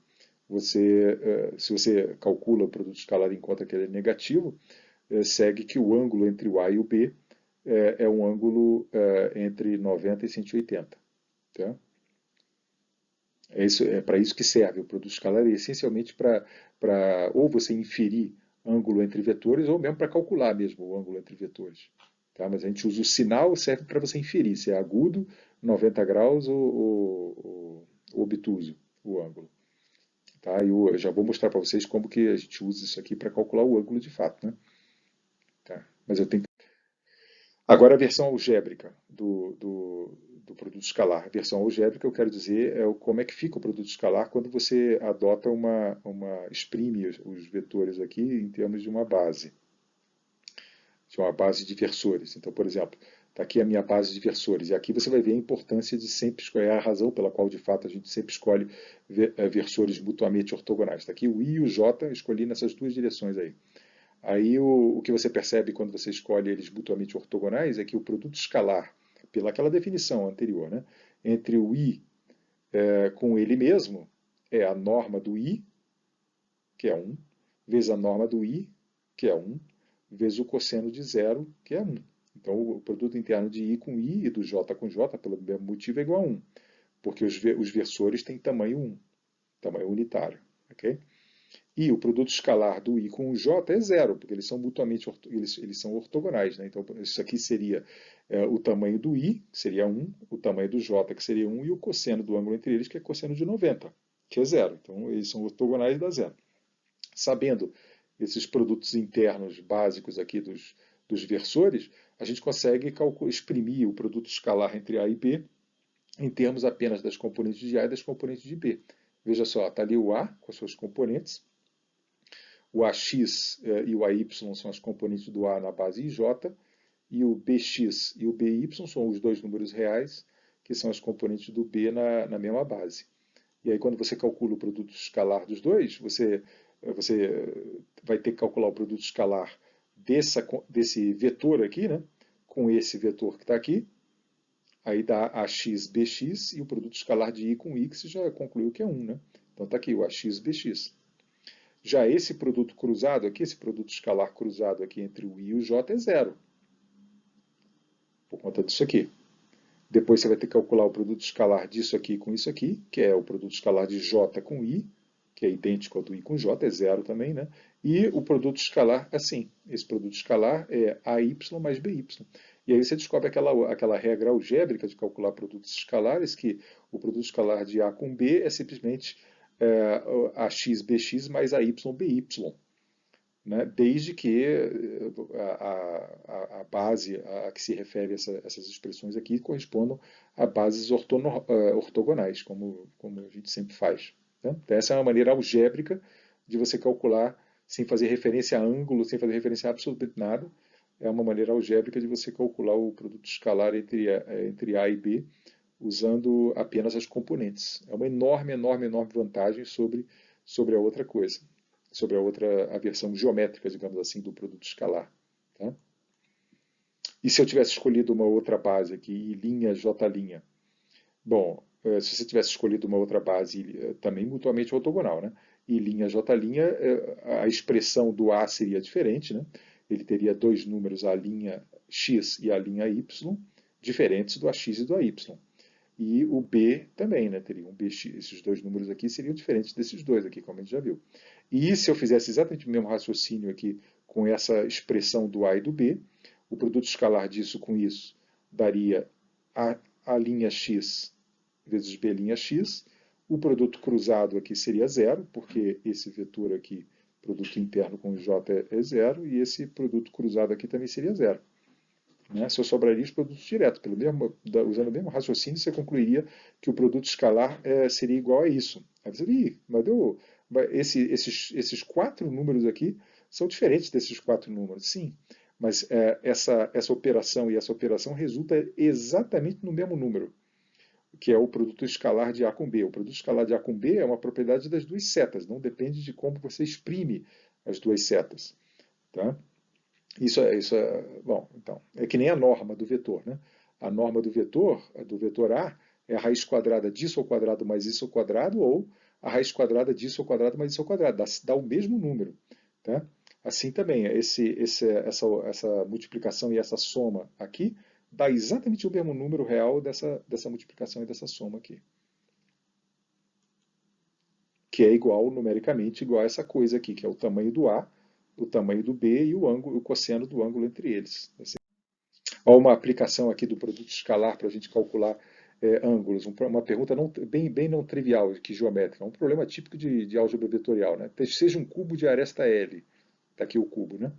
A: se você calcula o produto escalar e encontra que ele é negativo, segue que o ângulo entre o A e o B é um ângulo entre 90 e 180. Tá? É para isso que serve o produto escalar, é essencialmente para ou você inferir ângulo entre vetores, ou mesmo para calcular mesmo o ângulo entre vetores. Tá? Mas a gente usa o sinal, serve para você inferir se é agudo, 90 graus ou obtuso, o ângulo. Tá? Eu já vou mostrar para vocês como que a gente usa isso aqui para calcular o ângulo de fato. Né? Tá? Mas eu tenho. Agora a versão algébrica do produto escalar. A versão algébrica, eu quero dizer, como é que fica o produto escalar quando você adota exprime os vetores aqui em termos de uma base de versores. Então, por exemplo, está aqui a minha base de versores, e aqui você vai ver a importância de sempre escolher a razão pela qual, de fato, a gente sempre escolhe versores mutuamente ortogonais. Está aqui o I e o J, eu escolhi nessas duas direções aí. Aí o que você percebe quando você escolhe eles mutuamente ortogonais é que o produto escalar, pelaquela definição anterior, né, entre o I com ele mesmo, é a norma do I, que é 1, vezes a norma do I, que é 1, vezes o cosseno de zero, que é 1. Então, o produto interno de I com I e do J com J, pelo mesmo motivo, é igual a 1, porque os versores têm tamanho 1, tamanho unitário. Okay? E o produto escalar do I com o J é zero, porque eles são mutuamente eles são ortogonais. Né? Então, isso aqui seria o tamanho do I, que seria 1, o tamanho do J, que seria 1, e o cosseno do ângulo entre eles, que é cosseno de 90, que é zero. Então, eles são ortogonais e dá zero. Sabendo esses produtos internos básicos aqui dos versores, a gente consegue exprimir o produto escalar entre A e B em termos apenas das componentes de A e das componentes de B. Veja só, está ali o A com as suas componentes, o AX e o AY são as componentes do A na base IJ, e o BX e o BY são os dois números reais, que são as componentes do B na mesma base. E aí, quando você calcula o produto escalar dos dois, você vai ter que calcular o produto escalar desse vetor aqui, né, com esse vetor que está aqui. Aí dá AX, BX, e o produto escalar de I com I, que você já concluiu que é 1. Né? Então está aqui o AX, BX. Já esse produto cruzado aqui, esse produto escalar cruzado aqui entre o I e o J é zero, por conta disso aqui. Depois você vai ter que calcular o produto escalar disso aqui com isso aqui, que é o produto escalar de J com I, que é idêntico ao do I com J, é zero também, né? E o produto escalar, assim, esse produto escalar é AY mais BY. E aí você descobre aquela regra algébrica de calcular produtos escalares, que o produto escalar de A com B é simplesmente AX, BX mais AY, BY. Né, desde que a base a que se refere essas expressões aqui correspondam a bases ortogonais, como a gente sempre faz. Né? Então, essa é uma maneira algébrica de você calcular sem fazer referência a ângulo, sem fazer referência a absolutamente nada. É uma maneira algébrica de você calcular o produto escalar entre A e B usando apenas as componentes. É uma enorme, enorme, enorme vantagem sobre a outra coisa, sobre a versão geométrica, digamos assim, do produto escalar. Tá? E se eu tivesse escolhido uma outra base aqui, I', J'? Bom, se você tivesse escolhido uma outra base também mutuamente ortogonal, né? I', J', a expressão do A seria diferente, né? Ele teria dois números, A'X e A'Y, diferentes do AX e do AY. E o B também, né? Teria um BX, esses dois números aqui seriam diferentes desses dois aqui, como a gente já viu. E se eu fizesse exatamente o mesmo raciocínio aqui com essa expressão do A e do B, o produto escalar disso com isso daria A'X vezes B'X. O produto cruzado aqui seria zero, porque esse vetor aqui, produto interno com J é zero, e esse produto cruzado aqui também seria zero. Né? Só sobraria os produtos diretos. Usando o mesmo raciocínio, você concluiria que o produto escalar seria igual a isso. Aí você diria, esses quatro números aqui são diferentes desses quatro números. Sim, mas essa operação e essa operação resulta exatamente no mesmo número, que é o produto escalar de A com B. O produto escalar de A com B é uma propriedade das duas setas, não depende de como você exprime as duas setas. Tá? Isso bom, então, é que nem a norma do vetor, né? A norma do vetor A, é a raiz quadrada disso ao quadrado mais isso ao quadrado, ou a raiz quadrada disso ao quadrado mais isso ao quadrado, dá o mesmo número. Tá? Assim também, essa multiplicação e essa soma aqui, dá exatamente o mesmo número real dessa multiplicação e dessa soma aqui. Que é igual, numericamente, igual a essa coisa aqui, que é o tamanho do A, o tamanho do B e o ângulo, o cosseno do ângulo entre eles. Olha uma aplicação aqui do produto escalar para a gente calcular ângulos. Uma pergunta bem não trivial, que geométrica. Um problema típico de álgebra vetorial. Né? Seja um cubo de aresta L. Está aqui o cubo. Né?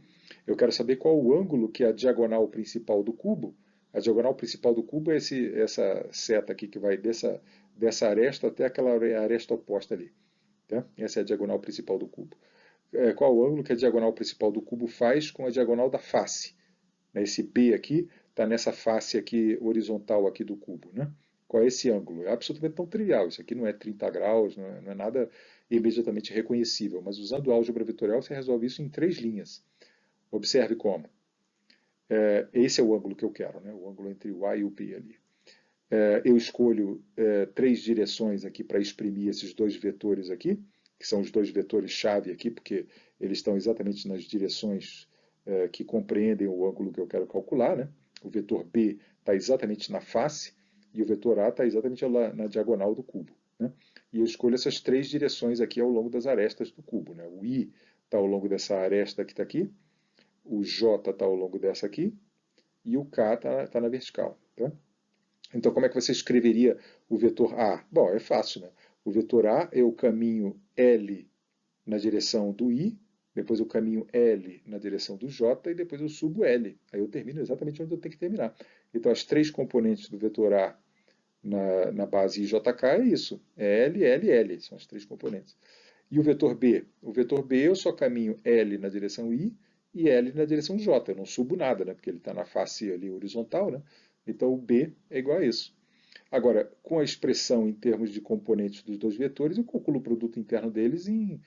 A: Eu quero saber qual o ângulo que é a diagonal principal do cubo. A diagonal principal do cubo é essa seta aqui que vai dessa aresta até aquela aresta oposta ali. Tá? Essa é a diagonal principal do cubo. Qual o ângulo que a diagonal principal do cubo faz com a diagonal da face? Esse B aqui está nessa face aqui horizontal aqui do cubo. Né? Qual é esse ângulo? É absolutamente tão trivial. Isso aqui não é 30 graus, não é nada imediatamente reconhecível. Mas usando álgebra vetorial você resolve isso em 3 linhas. Observe como. Esse é o ângulo que eu quero, né? O ângulo entre o A e o B ali. Eu escolho 3 direções aqui para exprimir esses 2 vetores aqui, que são os 2 vetores-chave aqui, porque eles estão exatamente nas direções que compreendem o ângulo que eu quero calcular. Né? O vetor B está exatamente na face e o vetor A está exatamente na diagonal do cubo. Né? E eu escolho essas 3 direções aqui ao longo das arestas do cubo. Né? O I está ao longo dessa aresta que está aqui, o J está ao longo dessa aqui e o K está na vertical. Tá? Então, como é que você escreveria o vetor A? Bom, é fácil, né? O vetor A é o caminho L na direção do I, depois eu caminho L na direção do J e depois eu subo L. Aí eu termino exatamente onde eu tenho que terminar. Então, as 3 componentes do vetor A na base IJK é isso. É L, L, L. São as 3 componentes. E o vetor B? O vetor B eu só caminho L na direção I e L na direção J. Eu não subo nada, né? Porque ele está na face ali horizontal, né? Então o B é igual a isso. Agora, com a expressão em termos de componentes dos 2 vetores, eu calculo o produto interno deles em...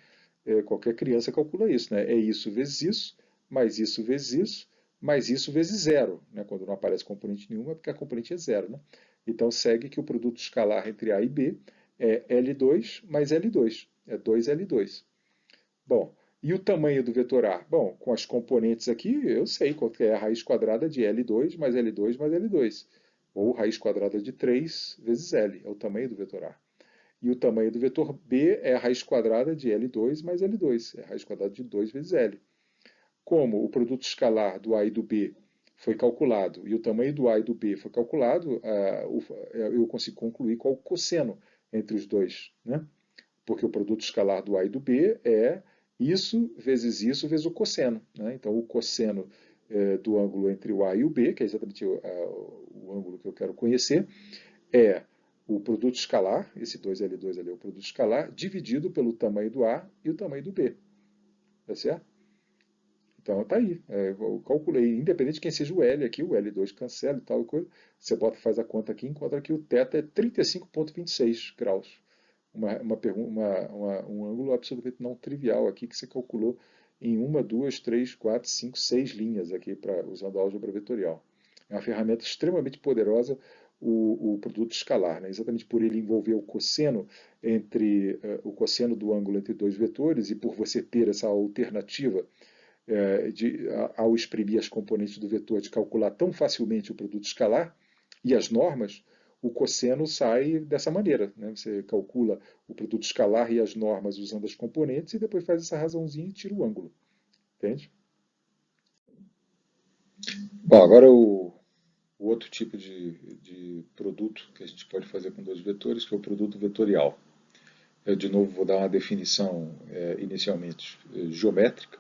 A: qualquer criança calcula isso, né? É isso vezes isso, mais isso vezes isso, mais isso vezes zero. Né? Quando não aparece componente nenhuma, é porque a componente é zero. Né? Então segue que o produto escalar entre A e B é L2 mais L2. É 2L2. Bom, e o tamanho do vetor A? Bom, com as componentes aqui, eu sei qual que é a raiz quadrada de L2 mais L2 mais L2. Ou raiz quadrada de 3 vezes L, é o tamanho do vetor A. E o tamanho do vetor B é a raiz quadrada de L2 mais L2, é a raiz quadrada de 2 vezes L. Como o produto escalar do A e do B foi calculado e o tamanho do A e do B foi calculado, eu consigo concluir qual o cosseno entre os dois. Né? Porque o produto escalar do A e do B é isso vezes o cosseno. Né? Então, o cosseno do ângulo entre o A e o B, que é exatamente o ângulo que eu quero conhecer, é o produto escalar, esse 2L2 ali é o produto escalar, dividido pelo tamanho do A e o tamanho do B. Tá certo? Então tá aí. Eu calculei, independente de quem seja o L aqui, o L2 cancela e tal coisa. Você faz a conta aqui e encontra que o θ é 35,26 graus. Um ângulo absolutamente não trivial aqui que você calculou em 1, 2, 3, 4, 5, 6 linhas aqui usando a álgebra vetorial. É uma ferramenta extremamente poderosa o produto escalar, né? Exatamente por ele envolver o cosseno o cosseno do ângulo entre 2 vetores e por você ter essa alternativa ao exprimir as componentes do vetor de calcular tão facilmente o produto escalar e as normas, o cosseno sai dessa maneira. Né? Você calcula o produto escalar e as normas usando as componentes e depois faz essa razãozinha e tira o ângulo. Entende? Bom, agora o outro tipo de produto que a gente pode fazer com 2 vetores, que é o produto vetorial. Eu, de novo, vou dar uma definição inicialmente geométrica,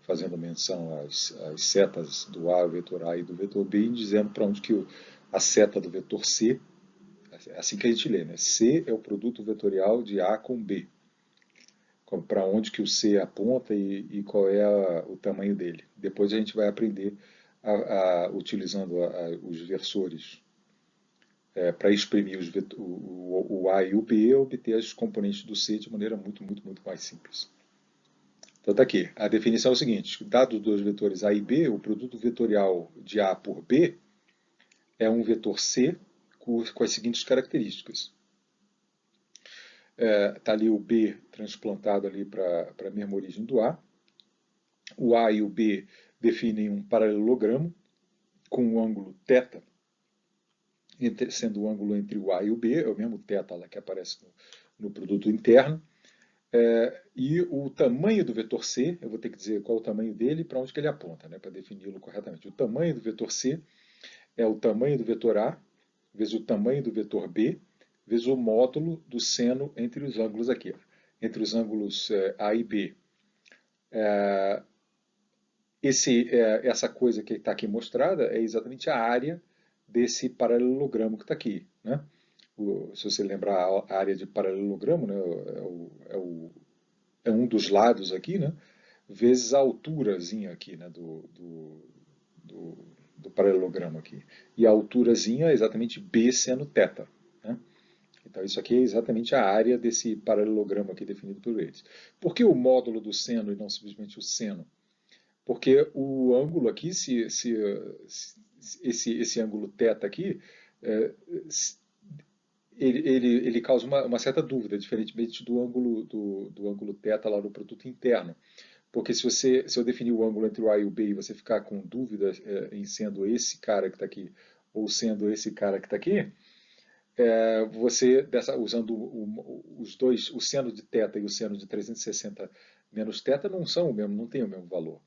A: fazendo menção às setas do A, o vetor A e do vetor B, e dizendo para onde que a seta do vetor C, é assim que a gente lê, né? C é o produto vetorial de A com B. Para onde que o C aponta e qual é o tamanho dele. Depois a gente vai aprender utilizando os versores para exprimir o A e o B, obter as componentes do C de maneira muito mais simples. Então está aqui. A definição é o seguinte: dados dois vetores A e B, o produto vetorial de A por B é um vetor C com as seguintes características. Está ali o B transplantado ali para a mesma origem do A. O A e o B definem um paralelogramo com um ângulo θ, sendo o ângulo entre o A e o B, é o mesmo θ lá que aparece no produto interno. E o tamanho do vetor C, eu vou ter que dizer qual é o tamanho dele e para onde que ele aponta, né, para defini-lo corretamente. O tamanho do vetor C é o tamanho do vetor A, vezes o tamanho do vetor B, vezes o módulo do seno entre os ângulos aqui, ó, entre os ângulos A e B. Essa coisa que está aqui mostrada é exatamente a área desse paralelogramo que está aqui, né? Se você lembrar a área de paralelogramo, né, é um dos lados aqui, né, vezes a alturazinha aqui, né, do paralelogramo aqui. E a alturazinha é exatamente B seno θ. Né? Então isso aqui é exatamente a área desse paralelogramo aqui definido por eles. Por que o módulo do seno e não simplesmente o seno? Porque o ângulo aqui, esse ângulo θ aqui, ele causa uma certa dúvida, diferentemente do ângulo θ lá no produto interno. Porque se eu definir o ângulo entre o A e o B e você ficar com dúvida em sendo esse cara que está aqui ou sendo esse cara que está aqui, você, usando os dois, o seno de θ e o seno de 360 menos θ, não são o mesmo, não tem o mesmo valor.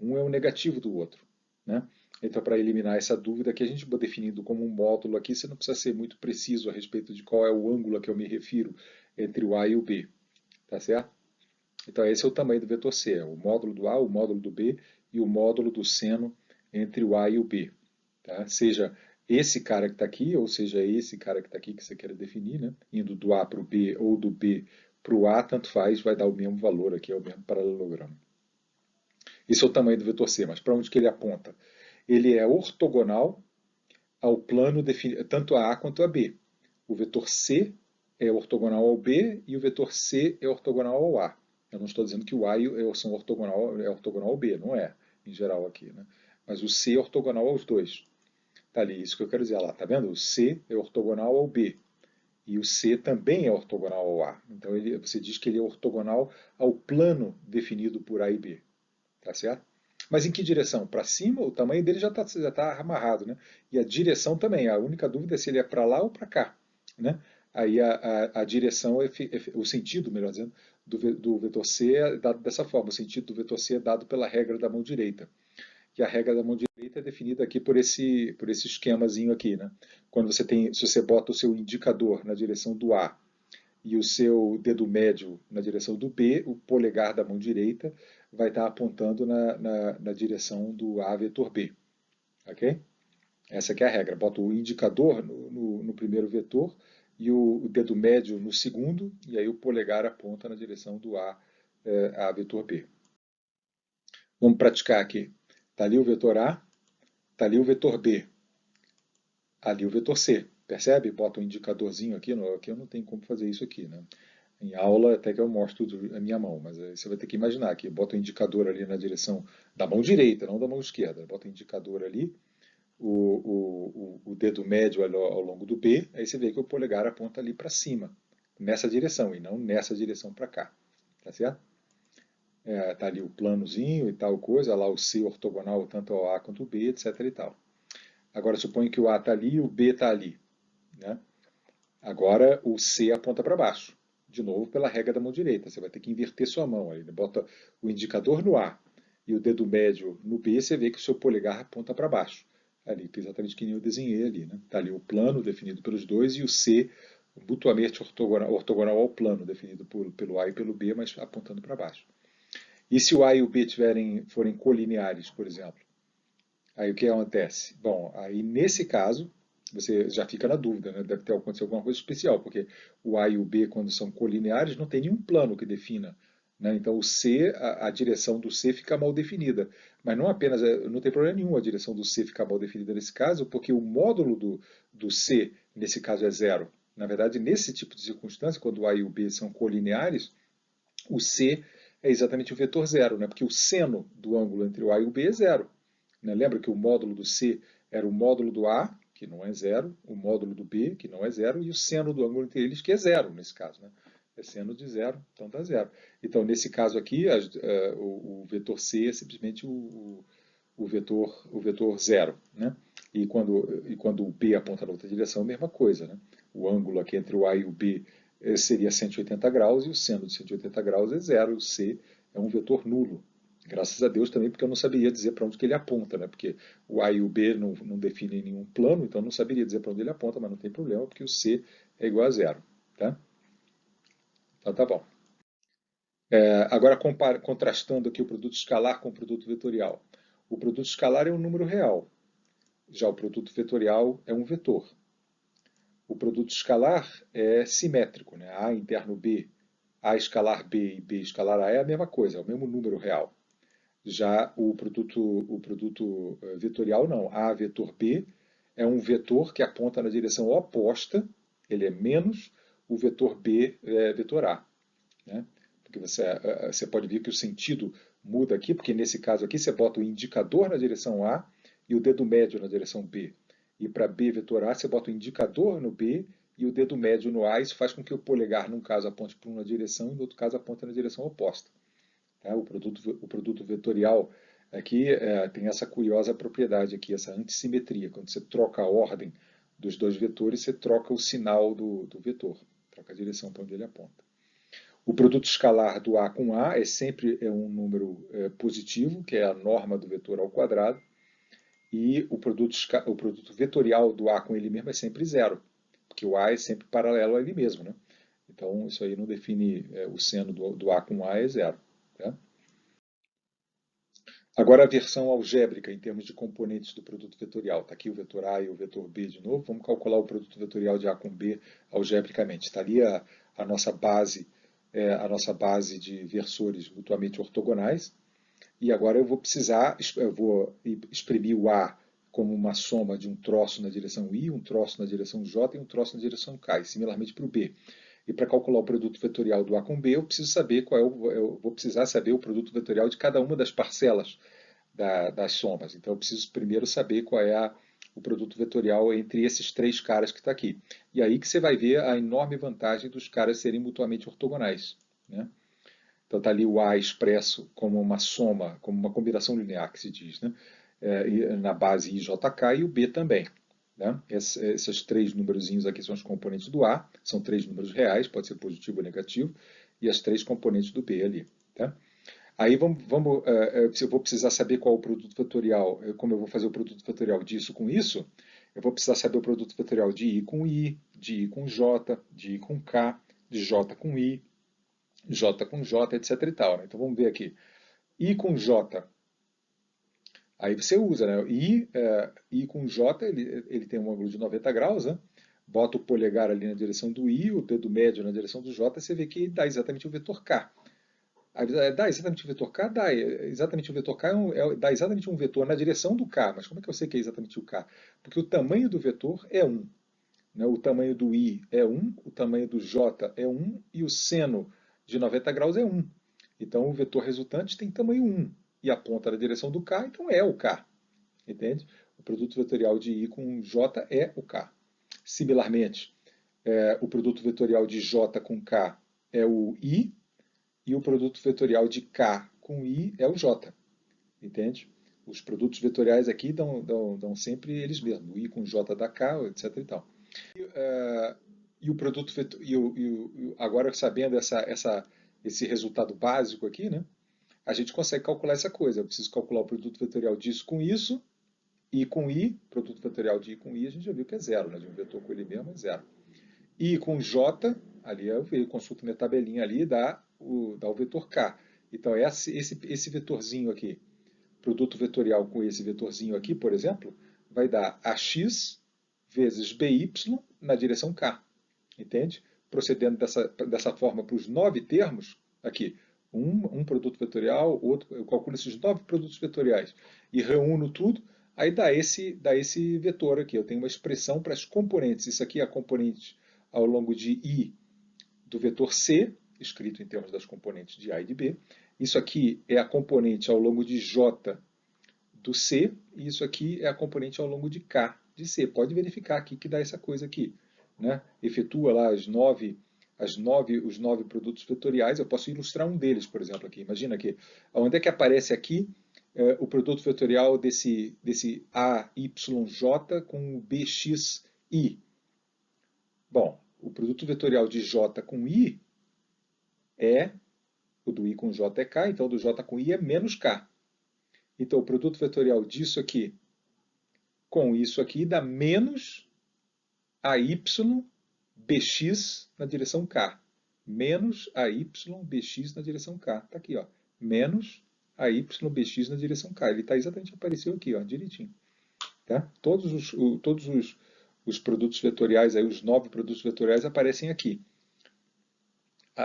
A: Um é o negativo do outro. Né? Então, para eliminar essa dúvida que a gente vai definindo como um módulo aqui, você não precisa ser muito preciso a respeito de qual é o ângulo a que eu me refiro entre o A e o B. Tá certo? Então, esse é o tamanho do vetor C, o módulo do A, o módulo do B e o módulo do seno entre o A e o B. Tá? Seja esse cara que está aqui, ou seja esse cara que está aqui que você quer definir, né? Indo do A para o B ou do B para o A, tanto faz, vai dar o mesmo valor aqui, é o mesmo paralelogramo. Esse é o tamanho do vetor C, mas para onde que ele aponta? Ele é ortogonal ao plano definido, tanto a quanto a B. O vetor C é ortogonal ao B e o vetor C é ortogonal ao A. Eu não estou dizendo que o A e o são é ortogonal ao B, não é, em geral aqui. Né? Mas o C é ortogonal aos dois. Está ali, isso que eu quero dizer lá. Está vendo? O C é ortogonal ao B. E o C também é ortogonal ao A. Então você diz que ele é ortogonal ao plano definido por A e B. Tá certo? Mas em que direção? Para cima, o tamanho dele já tá amarrado, né? E a direção também. A única dúvida é se ele é para lá ou para cá, né? Aí a direção, o sentido, melhor dizendo, do vetor C é dado dessa forma. O sentido do vetor C é dado pela regra da mão direita. E a regra da mão direita é definida aqui por esse esquemazinho aqui, né? Quando se você bota o seu indicador na direção do A e o seu dedo médio na direção do B, o polegar da mão direita vai estar apontando na direção do A vetor B. Ok? Essa aqui é a regra. Bota o indicador no primeiro vetor e o dedo médio no segundo, e aí o polegar aponta na direção do A vetor B. Vamos praticar aqui. Está ali o vetor A, está ali o vetor B, ali o vetor C. Percebe? Bota um indicadorzinho aqui. Aqui eu não tenho como fazer isso aqui, né? Em aula até que eu mostro a minha mão, mas aí você vai ter que imaginar que bota o indicador ali na direção da mão direita, não da mão esquerda. Bota o indicador ali, o dedo médio ao longo do B, aí você vê que o polegar aponta ali para cima, nessa direção, e não nessa direção para cá. Tá certo? Tá ali o planozinho e tal coisa, lá o C ortogonal tanto ao A quanto ao B, etc e tal. Agora suponha que o A está ali e o B está ali. Né? Agora o C aponta para baixo. De novo, pela regra da mão direita. Você vai ter que inverter sua mão. Aí, bota o indicador no A e o dedo médio no B, você vê que o seu polegar aponta para baixo. Ali, exatamente que nem eu desenhei ali. Está ali o plano definido pelos dois e o C mutuamente ortogonal ao plano definido pelo A e pelo B, mas apontando para baixo. E se o A e o B forem colineares, por exemplo? Aí o que acontece? Bom, aí nesse caso, você já fica na dúvida, né? Deve ter acontecido alguma coisa especial, porque o A e o B, quando são colineares, não tem nenhum plano que defina. Né? Então o C, a direção do C fica mal definida. Mas não apenas, não tem problema nenhum a direção do C ficar mal definida nesse caso, porque o módulo do C, nesse caso, é zero. Na verdade, nesse tipo de circunstância, quando o A e o B são colineares, o C é exatamente o vetor zero, né? Porque o seno do ângulo entre o A e o B é zero. Né? Lembra que o módulo do C era o módulo do A, que não é zero, o módulo do B, que não é zero, e o seno do ângulo entre eles, que é zero nesse caso. Né? É seno de zero, então dá zero. Então, nesse caso aqui, o vetor C é simplesmente o vetor zero. Né? E quando o B aponta na outra direção, a mesma coisa. Né? O ângulo aqui entre o A e o B seria 180 graus, e o seno de 180 graus é zero, o C é um vetor nulo. Graças a Deus também, porque eu não saberia dizer para onde que ele aponta, né? Porque o A e o B não definem nenhum plano, então eu não saberia dizer para onde ele aponta, mas não tem problema, porque o C é igual a zero. Tá? Então tá bom. Agora, contrastando aqui o produto escalar com o produto vetorial. O produto escalar é um número real, já o produto vetorial é um vetor. O produto escalar é simétrico, né? A interno B, A escalar B e B escalar A é a mesma coisa, é o mesmo número real. Já o produto vetorial não. A vetor B é um vetor que aponta na direção oposta, ele é menos o vetor B vetor A. Né? Porque você pode ver que o sentido muda aqui, porque nesse caso aqui você bota o indicador na direção A e o dedo médio na direção B. E para B vetor A você bota o indicador no B e o dedo médio no A. Isso faz com que o polegar, num caso, aponte para uma direção e no outro caso aponte na direção oposta. Tá? O produto vetorial aqui tem essa curiosa propriedade aqui, essa antissimetria. Quando você troca a ordem dos dois vetores, você troca o sinal do vetor, troca a direção para onde ele aponta. O produto escalar do A com A é sempre um número positivo, que é a norma do vetor ao quadrado, e o produto vetorial do A com ele mesmo é sempre zero, porque o A é sempre paralelo a ele mesmo. Né? Então, isso aí não define o seno do A com A é zero. Tá? Agora a versão algébrica em termos de componentes do produto vetorial. Está aqui o vetor A e o vetor B de novo. Vamos calcular o produto vetorial de A com B algebricamente. Está ali a nossa base de versores mutuamente ortogonais. E agora eu vou exprimir o A como uma soma de um troço na direção I, um troço na direção J e um troço na direção K, e similarmente para o B. E para calcular o produto vetorial do A com B, eu preciso saber eu vou precisar saber o produto vetorial de cada uma das parcelas das somas. Então eu preciso primeiro saber qual é o produto vetorial entre esses três caras que está aqui. E aí que você vai ver a enorme vantagem dos caras serem mutuamente ortogonais. Né? Então está ali o A expresso como uma soma, como uma combinação linear, que se diz, né? Na base IJK, e o B também. Né? Esses três númerozinhos aqui são os componentes do A, são três números reais, pode ser positivo ou negativo, e as três componentes do B ali. Tá? Aí eu vou precisar saber qual é o produto vetorial, como eu vou fazer o produto vetorial disso com isso, eu vou precisar saber o produto vetorial de I com I, de I com J, de I com K, de J com I, J com J, etc. e tal. Né? Então vamos ver aqui. I com J. Aí você usa, né? I com J, ele tem um ângulo de 90 graus, né? Bota o polegar ali na direção do I, o dedo médio na direção do J, você vê que dá exatamente o vetor K. Dá exatamente o vetor K? Dá. Exatamente o vetor K dá exatamente um vetor na direção do K. Mas como é que eu sei que é exatamente o K? Porque o tamanho do vetor é 1. Né? O tamanho do I é 1, o tamanho do J é 1 e o seno de 90 graus é 1. Então o vetor resultante tem tamanho 1 e aponta na direção do K, então é o K. Entende? O produto vetorial de I com J é o K. Similarmente, o produto vetorial de J com K é o I e o produto vetorial de K com I é o J. Entende? Os produtos vetoriais aqui dão sempre eles mesmos. O I com J dá K, etc. E tal. E o produto agora sabendo esse resultado básico aqui, né, a gente consegue calcular essa coisa. Eu preciso calcular o produto vetorial disso com isso, I com I, produto vetorial de I com I, a gente já viu que é zero, né, de um vetor com ele mesmo é zero. I com J, ali eu consulto minha tabelinha ali, dá o vetor K. Então esse vetorzinho aqui, produto vetorial com esse vetorzinho aqui, por exemplo, vai dar AX vezes BY na direção K. Entende? Procedendo dessa forma para os 9 termos, aqui, um produto vetorial, outro, eu calculo esses 9 produtos vetoriais e reúno tudo, aí dá esse vetor aqui. Eu tenho uma expressão para as componentes. Isso aqui é a componente ao longo de I do vetor C, escrito em termos das componentes de A e de B. Isso aqui é a componente ao longo de J do C, e isso aqui é a componente ao longo de K de C. Pode verificar aqui que dá essa coisa aqui. Né? Efetua lá os 9 produtos vetoriais. Eu posso ilustrar um deles, por exemplo, aqui. Imagina aqui, onde é que aparece aqui o produto vetorial desse AYJ com o BXI? Bom, o produto vetorial de J com I é, o do I com J é K, então o do J com I é menos K. Então o produto vetorial disso aqui com isso aqui dá menos AY BX na direção K. Menos AY BX na direção K. Está aqui, ó. Menos AY BX na direção K. Ele está exatamente, apareceu aqui, ó, direitinho. Tá? Os produtos vetoriais, aí, os 9 produtos vetoriais aparecem aqui.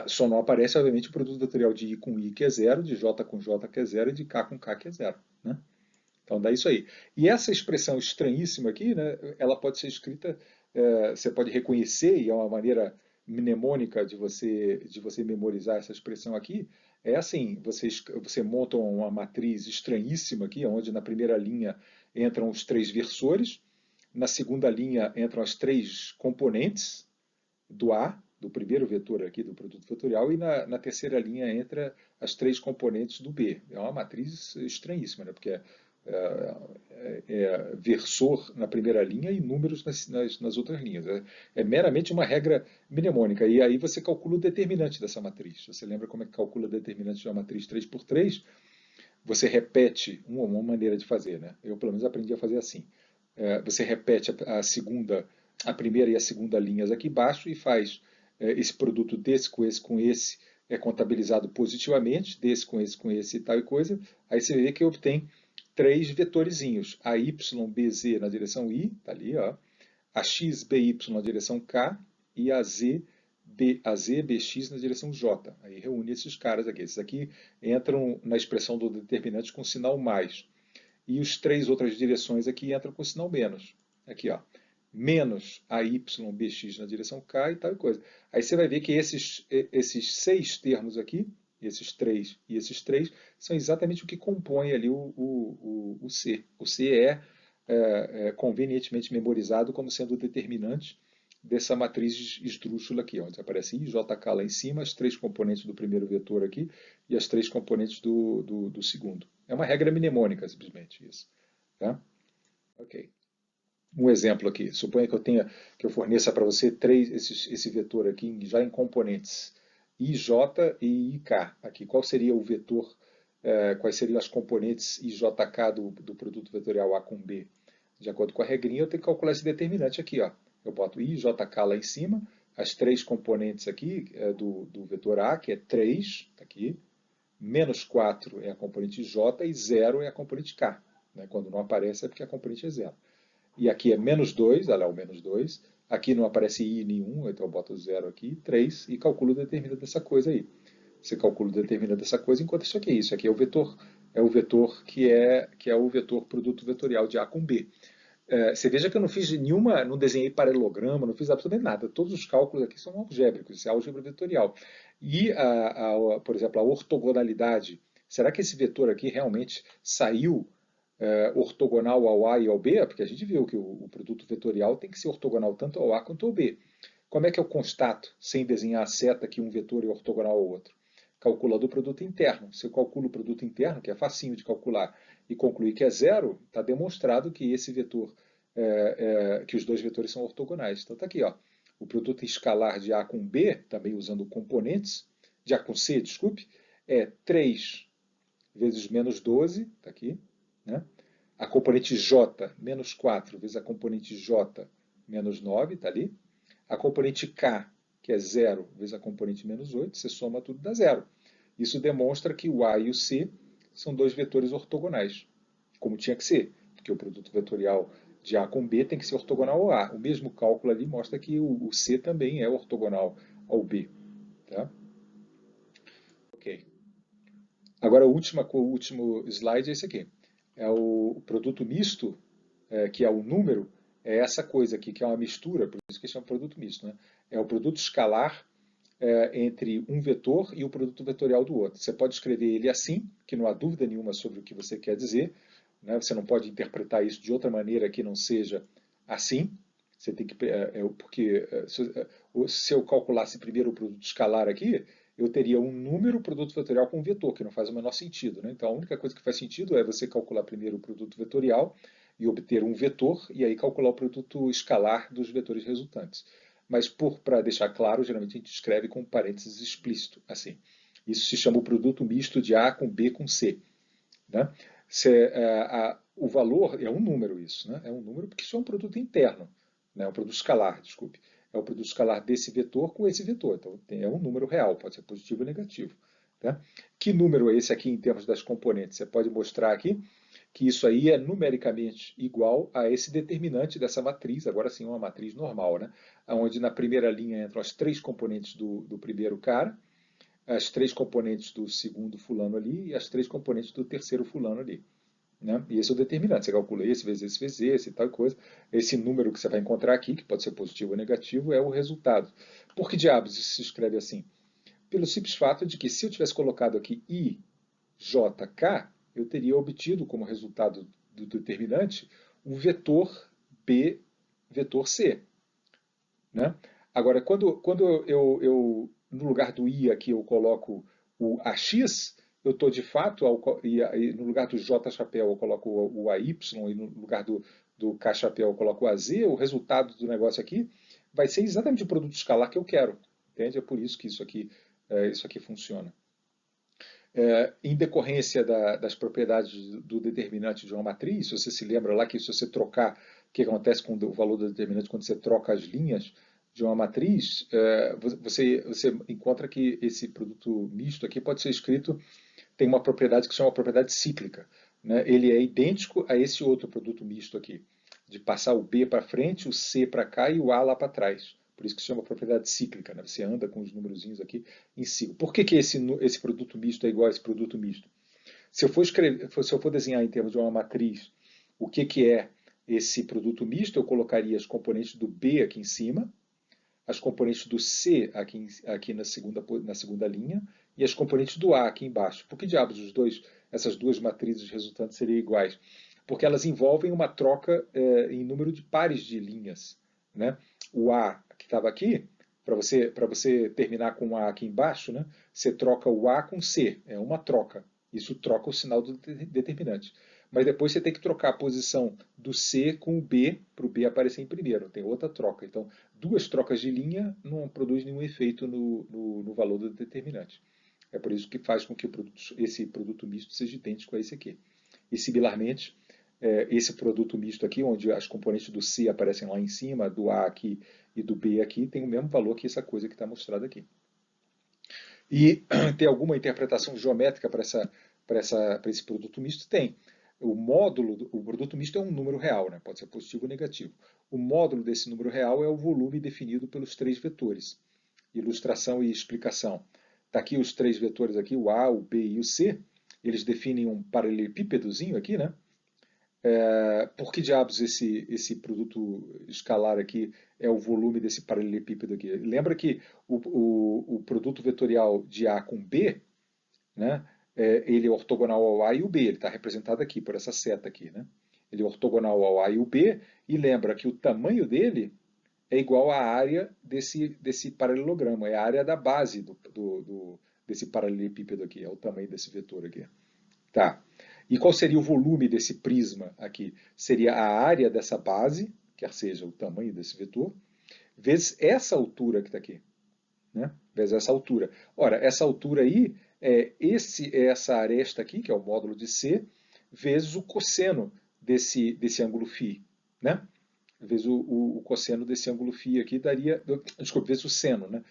A: Só não aparece, obviamente, o produto vetorial de I com I, que é 0, de J com J, que é 0, e de K com K, que é 0. Né? Então dá isso aí. E essa expressão estranhíssima aqui, né, ela pode ser escrita, você pode reconhecer, e é uma maneira mnemônica de você memorizar essa expressão aqui, é assim, você monta uma matriz estranhíssima aqui, onde na primeira linha entram os 3 versores, na segunda linha entram as 3 componentes do A, do primeiro vetor aqui do produto vetorial, e na terceira linha entra as 3 componentes do B. É uma matriz estranhíssima, né? Porque é versor na primeira linha e números nas outras linhas. É meramente uma regra mnemônica. E aí você calcula o determinante dessa matriz. Você lembra como é que calcula o determinante de uma matriz 3×3? Você repete, uma maneira de fazer, né? Eu pelo menos aprendi a fazer assim. Você repete a primeira e a segunda linhas aqui embaixo e faz esse produto desse com esse é contabilizado positivamente, desse com esse e tal e coisa. Aí você vê que obtém 3 vetorizinhos, a YBZ na direção I, tá ali, ó, a XBY na direção K e a ZBX na direção J. Aí reúne esses caras aqui. Esses aqui entram na expressão do determinante com sinal mais. E os 3 outras direções aqui entram com sinal menos. Aqui, ó, menos a YBX na direção K e tal e coisa. Aí você vai ver que esses 6 termos aqui, esses 3 e esses 3, são exatamente o que compõe ali o C. O C é convenientemente memorizado como sendo o determinante dessa matriz esdrúxula aqui, onde aparece I, J, K lá em cima, as 3 componentes do primeiro vetor aqui e as 3 componentes do segundo. É uma regra mnemônica, simplesmente isso. Tá? Ok. Um exemplo aqui. Suponha que eu forneça para você esse vetor aqui já em componentes IJ e IK. Aqui, qual seria o vetor, quais seriam as componentes IJK do produto vetorial A com B? De acordo com a regrinha, eu tenho que calcular esse determinante aqui. Ó. Eu boto IJK lá em cima, as 3 componentes aqui do vetor A, que é 3, tá aqui, menos 4 é a componente J e 0 é a componente K. Né? Quando não aparece é porque a componente é 0. E aqui é menos 2, olha lá o menos 2. Aqui não aparece I nenhum, então eu boto 0 aqui, 3, e calculo o determinante dessa coisa aí. Você calcula o determinante dessa coisa, enquanto isso aqui é isso. Aqui é o vetor que é o vetor produto vetorial de A com B. Você veja que eu não fiz nenhuma, não desenhei paralelograma, não fiz absolutamente nada. Todos os cálculos aqui são algébricos, isso é álgebra vetorial. E, por exemplo, a ortogonalidade. Será que esse vetor aqui realmente saiu ortogonal ao A e ao B? Porque a gente viu que o produto vetorial tem que ser ortogonal tanto ao A quanto ao B. Como é que eu constato, sem desenhar a seta, que um vetor é ortogonal ao outro? Calculando o produto interno. Se eu calculo o produto interno, que é facinho de calcular, e concluir que é 0, está demonstrado que esse vetor, que os dois vetores são ortogonais. Então está aqui, ó, o produto escalar de A com B, também usando componentes, de A com C, desculpe, é 3 vezes menos 12, está aqui, né? A componente J, menos 4, vezes a componente J, menos 9, está ali. A componente K, que é 0, vezes a componente menos 8, você soma tudo, dá 0. Isso demonstra que o A e o C são dois vetores ortogonais, como tinha que ser, porque o produto vetorial de A com B tem que ser ortogonal ao A. O mesmo cálculo ali mostra que o C também é ortogonal ao B. Tá? Ok. Agora o último slide é esse aqui. É o produto misto, que é o número, é essa coisa aqui, que é uma mistura, por isso que chama produto misto. Né? É o produto escalar entre um vetor e o produto vetorial do outro. Você pode escrever ele assim, que não há dúvida nenhuma sobre o que você quer dizer. Né? Você não pode interpretar isso de outra maneira que não seja assim. Você tem que, porque se eu calculasse primeiro o produto escalar aqui, eu teria um número produto vetorial com um vetor, que não faz o menor sentido. Né? Então a única coisa que faz sentido é você calcular primeiro o produto vetorial e obter um vetor, e aí calcular o produto escalar dos vetores resultantes. mas para deixar claro, geralmente a gente escreve com parênteses explícito, assim. Isso se chama o produto misto de A com B com C. Né? O valor é um número isso, né? É um número porque isso é um produto interno, né? É um produto escalar, desculpe. É o produto escalar desse vetor com esse vetor. Então é um número real, pode ser positivo ou negativo. Tá? Que número é esse aqui em termos das componentes? Você pode mostrar aqui que isso aí é numericamente igual a esse determinante dessa matriz, agora sim uma matriz normal, né? Onde na primeira linha entram as três componentes do primeiro cara, as três componentes do segundo fulano ali e as três componentes do terceiro fulano ali. Né? E esse é o determinante. Você calcula esse vezes esse e tal coisa. Esse número que você vai encontrar aqui, que pode ser positivo ou negativo, é o resultado. Por que diabos isso se escreve assim? Pelo simples fato de que se eu tivesse colocado aqui I, J, K, eu teria obtido como resultado do determinante um vetor B, vetor C. Né? Agora, quando no lugar do I aqui eu coloco o AX, eu estou de fato, e no lugar do J chapéu eu coloco o AY, e no lugar do K chapéu eu coloco o AZ, o resultado do negócio aqui vai ser exatamente o produto escalar que eu quero. Entende? É por isso que isso aqui funciona. Em decorrência das propriedades do determinante de uma matriz, se você se lembra lá que se você trocar, o que acontece com o valor do determinante quando você troca as linhas de uma matriz, você encontra que esse produto misto aqui pode ser escrito, tem uma propriedade que se chama propriedade cíclica. Né? Ele é idêntico a esse outro produto misto aqui, de passar o B para frente, o C para cá e o A lá para trás. Por isso que se chama propriedade cíclica, né? Você anda com os númerozinhos aqui em ciclo. Por que esse produto misto é igual a esse produto misto? Se eu for desenhar em termos de uma matriz o que é esse produto misto, eu colocaria as componentes do B aqui em cima, as componentes do C aqui na segunda linha e as componentes do A aqui embaixo. Por que diabos essas duas matrizes resultantes seriam iguais? Porque elas envolvem uma troca em número de pares de linhas. Né? O A que estava aqui, para você terminar com o A aqui embaixo, né, você troca o A com C, é uma troca. Isso troca o sinal do determinante. Mas depois você tem que trocar a posição do C com o B, para o B aparecer em primeiro. Tem outra troca. Então, duas trocas de linha não produz nenhum efeito no valor do determinante. É por isso que faz com que esse produto misto seja idêntico a esse aqui. E, similarmente, esse produto misto aqui, onde as componentes do C aparecem lá em cima, do A aqui e do B aqui, tem o mesmo valor que essa coisa que está mostrada aqui. E tem alguma interpretação geométrica para esse produto misto? Tem. O produto misto é um número real, né? Pode ser positivo ou negativo. O módulo desse número real é o volume definido pelos três vetores. Ilustração e explicação. Está aqui os três vetores aqui, o A, o B e o C. Eles definem um paralelepípedozinho aqui, né? Por que diabos esse produto escalar aqui é o volume desse paralelepípedo aqui? Lembra que o produto vetorial de A com B, né, ele é ortogonal ao A e o B, ele está representado aqui por essa seta aqui. Né? Ele é ortogonal ao A e o B, e lembra que o tamanho dele é igual à área desse paralelogramo, é a área da base desse paralelepípedo aqui, é o tamanho desse vetor aqui. Tá. E qual seria o volume desse prisma aqui? Seria a área dessa base, quer seja o tamanho desse vetor, vezes essa altura que está aqui. Né? Vezes essa altura. Ora, essa altura aí é essa aresta aqui, que é o módulo de C, vezes o cosseno desse ângulo φ. Né? Vezes o cosseno desse ângulo φ aqui daria. Desculpa, vezes o seno, né?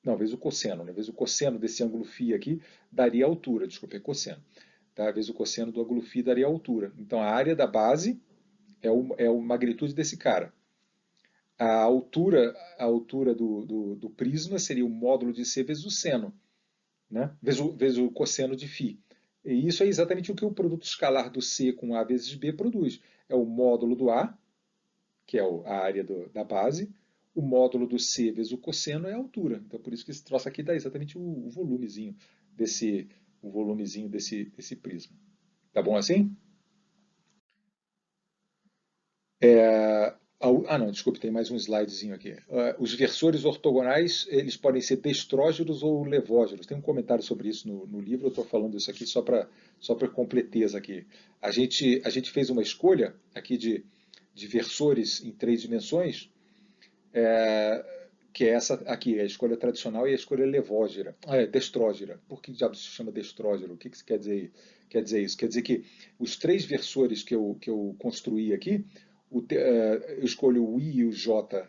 A: Não, vezes o cosseno. Né? Vezes o cosseno desse ângulo φ aqui daria a altura, desculpa, é cosseno. Tá? Vezes o cosseno do ângulo φ daria a altura. Então a área da base é a magnitude desse cara. A altura do prisma seria o módulo de C vezes o seno, né? vezes o cosseno de φ. E isso é exatamente o que o produto escalar do C com A vezes B produz. É o módulo do A, que é a área da base, o módulo do C vezes o cosseno é a altura. Então, por isso que esse troço aqui dá exatamente o volumezinho desse prisma. Tá bom assim? Não, desculpe, tem mais um slidezinho aqui. Os versores ortogonais, eles podem ser destrógeros ou levógeros. Tem um comentário sobre isso no livro, eu estou falando isso aqui só para completeza aqui. A gente fez uma escolha aqui de versores em 3 dimensões, que é essa aqui, a escolha tradicional e a escolha levógera, destrógera. Por que diabos se chama destrógero? O que que quer dizer, isso? Quer dizer que os três versores que eu construí aqui, eu escolho o I e o J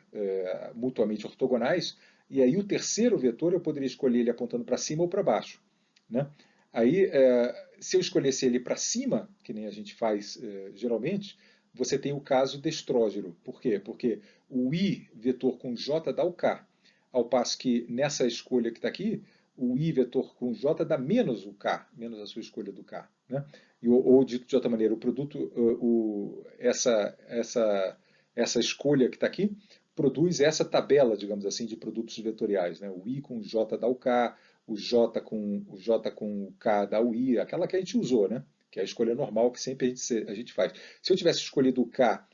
A: mutuamente ortogonais, e aí o terceiro vetor eu poderia escolher ele apontando para cima ou para baixo. Né? Aí, se eu escolhesse ele para cima, que nem a gente faz geralmente, você tem o caso destrógero. Por quê? Porque o I vetor com J dá o K, ao passo que nessa escolha que está aqui, o I vetor com J dá menos o K, menos a sua escolha do K. Né? Ou dito de outra maneira, o produto, essa escolha que está aqui, produz essa tabela, digamos assim, de produtos vetoriais. Né? O I com J dá o K, o J com o K dá o I, aquela que a gente usou, né? Que é a escolha normal que sempre a gente faz. Se eu tivesse escolhido o K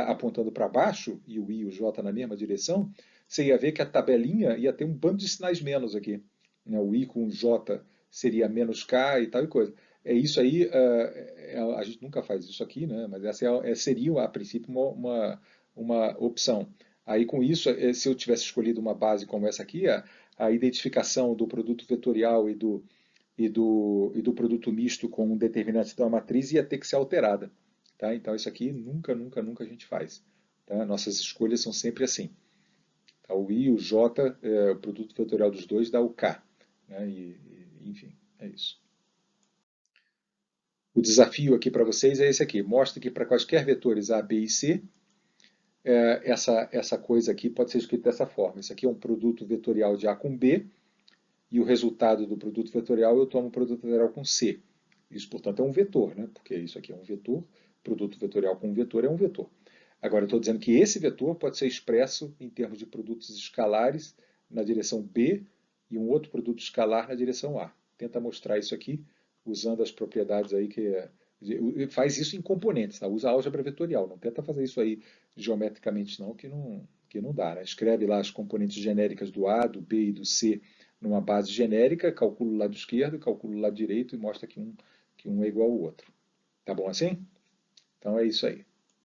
A: apontando para baixo e o I e o J na mesma direção, você ia ver que a tabelinha ia ter um bando de sinais menos aqui. Né? O I com o J seria menos K e tal e coisa. É isso aí, a gente nunca faz isso aqui, né? Mas essa seria, a princípio, uma opção. Aí, com isso, se eu tivesse escolhido uma base como essa aqui, a identificação do produto vetorial e do produto misto com um determinante da matriz ia ter que ser alterada. Tá? Então, isso aqui nunca, nunca, nunca a gente faz. Tá? Nossas escolhas são sempre assim. Tá? O I e o J, o produto vetorial dos dois dá o K. Né? Enfim, é isso. O desafio aqui para vocês é esse aqui. Mostra que para quaisquer vetores A, B e C, essa coisa aqui pode ser escrita dessa forma. Isso aqui é um produto vetorial de A com B, e o resultado do produto vetorial eu tomo o produto vetorial com C. Isso, portanto, é um vetor, né? Porque isso aqui é um vetor, produto vetorial com um vetor é um vetor. Agora, eu estou dizendo que esse vetor pode ser expresso em termos de produtos escalares na direção B e um outro produto escalar na direção A. Tenta mostrar isso aqui usando as propriedades aí faz isso em componentes, tá? Usa álgebra vetorial, não tenta fazer isso aí geometricamente não, que não dá. Né? Escreve lá as componentes genéricas do A, do B e do C numa base genérica, calcula o lado esquerdo, calcula o lado direito e mostra que um é igual ao outro. Tá bom assim? Então é isso aí.